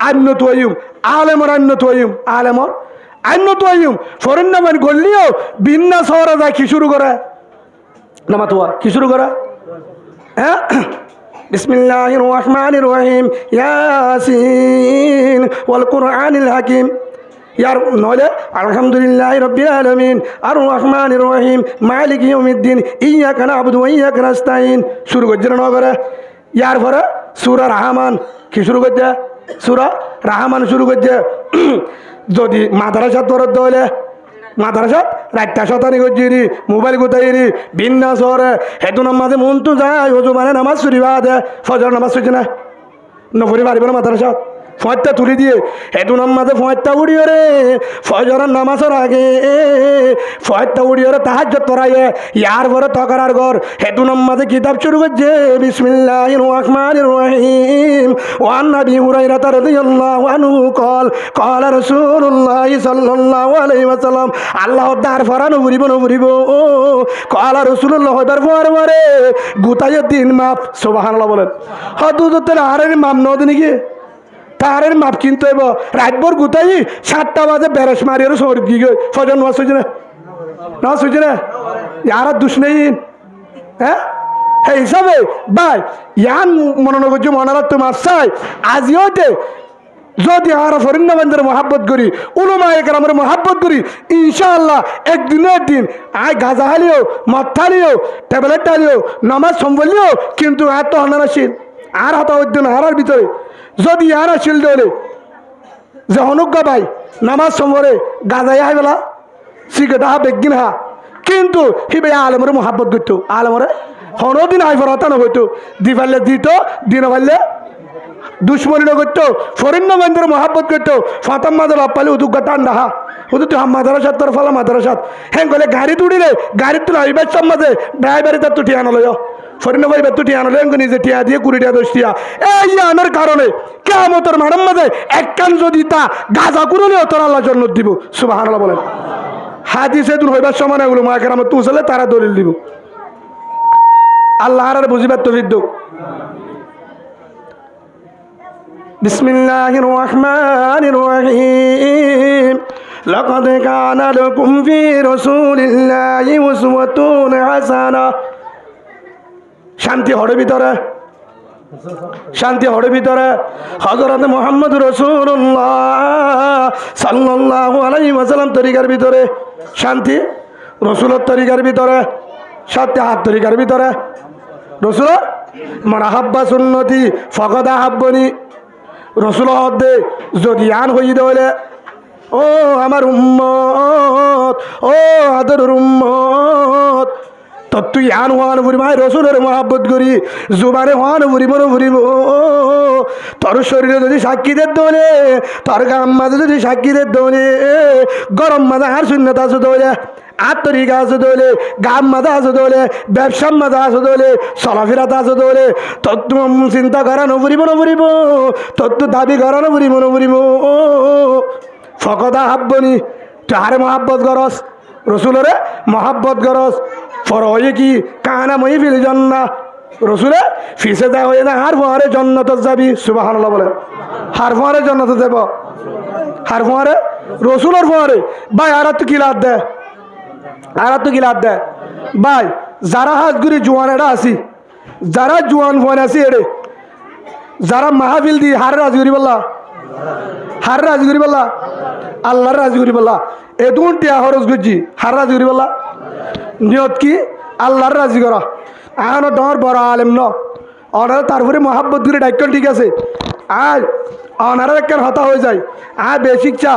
আন্য তোয়ুম আলেমর আন্য তোয়ুম আলেমর আন্য তোয়ুম ফরিন্ন মান গল্লিও বিন্না শহরে যায় কি শুরু করে নামা তোয়া কি শুরু করে হ্যাঁ বিসমিল্লাহির রহমানির রহিম ইয়াসিন ওয়াল কুরআনিল হাকিম ইয়ার নলে আলহামদুলিল্লাহি রাব্বিল আলামিন আর রহমানির রহিম মালিক ইয়াউমিদ্দিন ইয়াকা না'বুদু ওয়া ইয়াকা নাস্তাইন শুরু করছে না করে ইয়ার পরে সূরা রহমান কি শুরু করছে সূরা রহমান শুরু করছে যদি মাদ্রাসা দরদ হইলে মাদ্রাসা রাতটা শতানি করছি মোবাইল গোতাইরি বিন্না শহরে হেতু নামাজে মন তো যায় হজু মানে নামাজ চুরি বাদে ফজর নামাজ চুরছে না নফরি পারিব না মাদ্রাসা ফয়টা তুলি দিয়ে হেতু নামাজে ফয়টা উড়িয়ে রে ফজরের নামাজের আগে ফয়টা উড়িয়ে রে তাহাজ্জুদ পড়াইয়ে ইয়ার পরে তকরার ঘর হেতু নামাজে কিতাব শুরু করছে বিসমিল্লাহির রহমানির রহিম ওয়ান নবী হুরায়রা রাদিয়াল্লাহু আনহু কল قال رسول الله صلى الله عليه وسلم আল্লাহ দার ফরানো ঘুরিব ও قال رسول الله হইবার পরে গুতায় দিন মাপ সুবহানাল্লাহ বলেন হদুদতে আরের মাপ নদ নাকি তারের মাপ কিনতে হইব রাতভর গুতাই 7টা বাজে বেরস মারিয়ে শহর গিয়ে ফজর নামাজ হয়েছে না হয়েছে না ইয়ার দুষ নেই হ্যাঁ সেই হিসাবে ভাই ইয়ান মনে করছি মনারা তো মাপ চাই আজিও যদি আমরা ফরিন্ন বান্দার মহাব্বত করি উলামা একরামের মহাব্বত করি ইনশাআল্লাহ একদিন আয় গাজা হালিও মদ থালিও ট্যাবলেট টালিও নামাজ সম্বলিও কিন্তু এত হনার আসিল আর হতা উদ্দিন হারার ভিতরে যদি আর আসিল দলে যে হনুজ্ঞা ভাই নামাজ সম্বরে গাজাই আই বেলা সিগারেট হা বেগিন হা কিন্তু হিবে আলমরে মহাব্বত করতো আলমরে হনদিন আই ফর হতা নইতো দি পারলে দিত দিন পারলে দুশ্মনী করতো ফরিন্ন বান্ধব মহাব্বত করতো ফাতাম মাদা বাপ পালে উদুগা টান্ডা হা উদু তুই মাদ্রাসাত তোর ফলা মাদ্রাসাত হ্যাঁ গলে গাড়ি তুড়িলে গাড়ি তুলে আইবার সমাজে ড্রাইভারি তার তো ঠিয়া নলয় ফরিন্ন ভাই বেতু ঠিয়া নলয় নিজে ঠিয়া দিয়ে 20 টিয়া 10 টিয়া এই আনার কারণে কিয়ামতের মাঠের মাঝে একখান যদি তা গাজা কুরুলেও তোর আল্লাহ জান্নাত দিব সুবহানাল্লাহ বলেন হাদিসে দূর হইবার সময় এগুলো মা কেরামত তুসলে তারা দলিল দিব আল্লাহ আর বুঝিবার তৌফিক দাও বিসমিল্লাহির রহমানির রহিম লাকাদ কানা লাকুম ফি রাসূলিল্লাহি উসওয়াতুন হাসানাহ। শান্তি হড়ের ভিতরে, শান্তি হড়ের ভিতরে হযরত মুহাম্মদ রাসূলুল্লাহ সাল্লাল্লাহু আলাইহি ওয়াসাল্লাম তরিকার ভিতরে শান্তি, রসুলের তরিকার ভিতরে সাথে হাত তরিকার ভিতরে রসুল মান আহাব্বা সুন্নতি ফাকাদ আহাব্বানি। রসুল হদ্দে যদি আন হই দলে ও আমার উম্মত, ও আদর উম্মত, তো তুই আন হওয়ান ফুরিব রসুলের মহাব্বত করি, জুবানে হওয়ান ফুরিব না ফুরিব। তোর শরীরে যদি সাক্ষী দে দলে, তোর গাম মাঝে যদি সাক্ষী দে দলে, গরম মাঝে আর শূন্যত আছে দলে, আর তরিকা আছে দলে, গাম মাঝে আছে দলে, ব্যবসার মাঝে আছে দলে, চলাফেরাতে আছে দলে, তোর তো চিন্তা করানো ফুরিব না ফুরিব, তোর তো দাবি করানো ফুরিব না ফুরিব। ফকদা হাব্বনি, তুই আরে মহাব্বত করস, রসুলরে মহাব্বত করস, ফর হয়ে কি কানা মই ফিল জন্না, রসুলে ফিসে দেয় হয়ে না হার ফোয়ারে জন্নত যাবি। সুবহানাল্লাহ বলে, হার ফোয়ারে জন্নত দেব, হার ফোয়ারে রসুলের ফোয়ারে। ভাই আর তো কিলাত দেয়, আর তো কিলাত দেয় ভাই, যারা হাতগুড়ি জোয়ানেরা আসি, যারা জোয়ান ফোন আসি এরে, যারা মাহফিল দি হার রাজগুড়ি বললা, হার রাজগুড়ি বললা, আল্লাহর রাজগুড়ি বললা, এদুন টিয়া হরজ গুজি হার রাজগুড়ি বললা। নিয়ত কি আল্লাহর রাজি করা। এখন তোমার বড় আলেম ন অনারা তারপরে মহাব্বত করে ডাক্তার ঠিক আছে, আর অনারা একটা হতা হয়ে যায়, আর বেশিক চা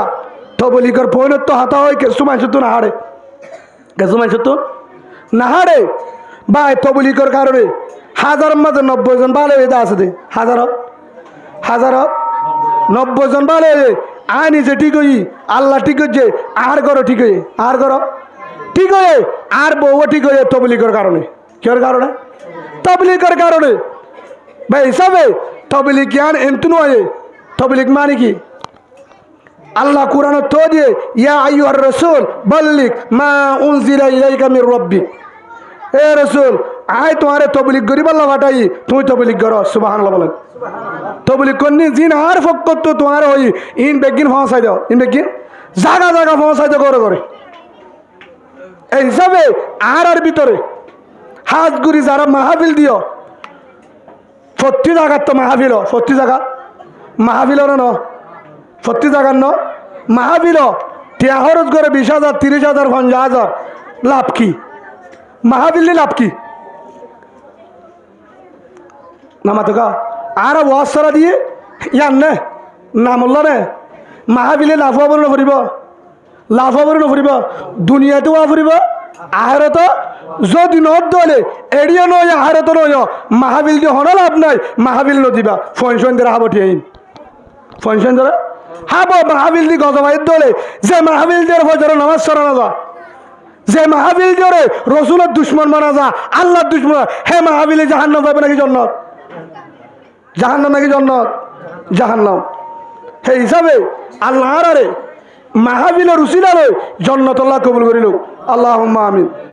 তবলিকর ফোনের তো হতা হয়, কিছু মানুষ তো না হারে, কিছু মানুষ তো না হারে বা তবলিকর কারণে হাজার মাঝে 90 জন ভালো হয়ে আছে দে, হাজার 90 জন ভালো হয়ে আয় নিজে ঠিক হই, আল্লাহ ঠিক হচ্ছে, আর করো ঠিক হয়ে, আর করো ঠিক হয়ে, আর বউ ঠিক হয়ে তবলিগের কারণে। কের কারণে? তবলিগের কারণে। ভাই হিসাবে তবলিগ জ্ঞান এমন নয়, তবলিগ মানে কি? আল্লাহ কুরআন তো দিয়ে ইয়া আইয়ুহার রাসূল বাল্লিগ মা উনজিলা ইলাইকা মির রাব্বিক, এ রাসূল আয় তোমারে তবলিগ করি বল্লা ফাটাই, তুমি তবলিগ করো। সুবহানাল্লাহ বলেন। তবলিগ করনি জিন আর ফকত তো তোমার ওই ইন বেগিন পৌঁছাই দাও, ইন বেগিন জায়গা জায়গা পৌঁছাই দাও করে করে। এই হিসাবে আর ভিতরে হাতগুড়ি যারা মাহফিল দিও, প্রতি জায়গার তো মাহফিল, প্রতি জায়গা মাহফিল ন, প্রতি জায়গার ন মাহফিল টিয়া খরচ করে 20,000 30,000 50,000, লাভ কি? মাহফিল লাভ কি? নামাতো কা আর ওয়াসরা দিয়ে ইয়ান নে নামল নে মাহফিলে লাভ হব না ফুরিব, লাভ হব না ফুরিব, দুনিয়াতেও ফুরিব, আহারত যদি নত দলে এড়িয়ে নয়, আহারত নয়, মাহফিল দিয়ে হন লাভ নাই, মাহফিল নদিবা ফনশন ধরে হাব ঠিয়াইন, ফনশন ধরে হাব মাহফিল দি গজবাইয়ের দলে, যে মাহফিল দিয়ে ফজর নামাজ সরা না যা, যে মাহফিল দিয়ে রসুলের দুশ্মন মানা যা, আল্লাহর দুশ্মন, হে মাহফিলে জাহান্নাম পাবে নাকি জন্নত? জাহান্নাম নাকি জন্নত? জাহান্নাম। সেই হিসাবে আল্লাহ আরে মাহফিলের উসিলা লই জন্নত আল্লাহ কবুল করিল। আল্লাহুম্মা আমিন।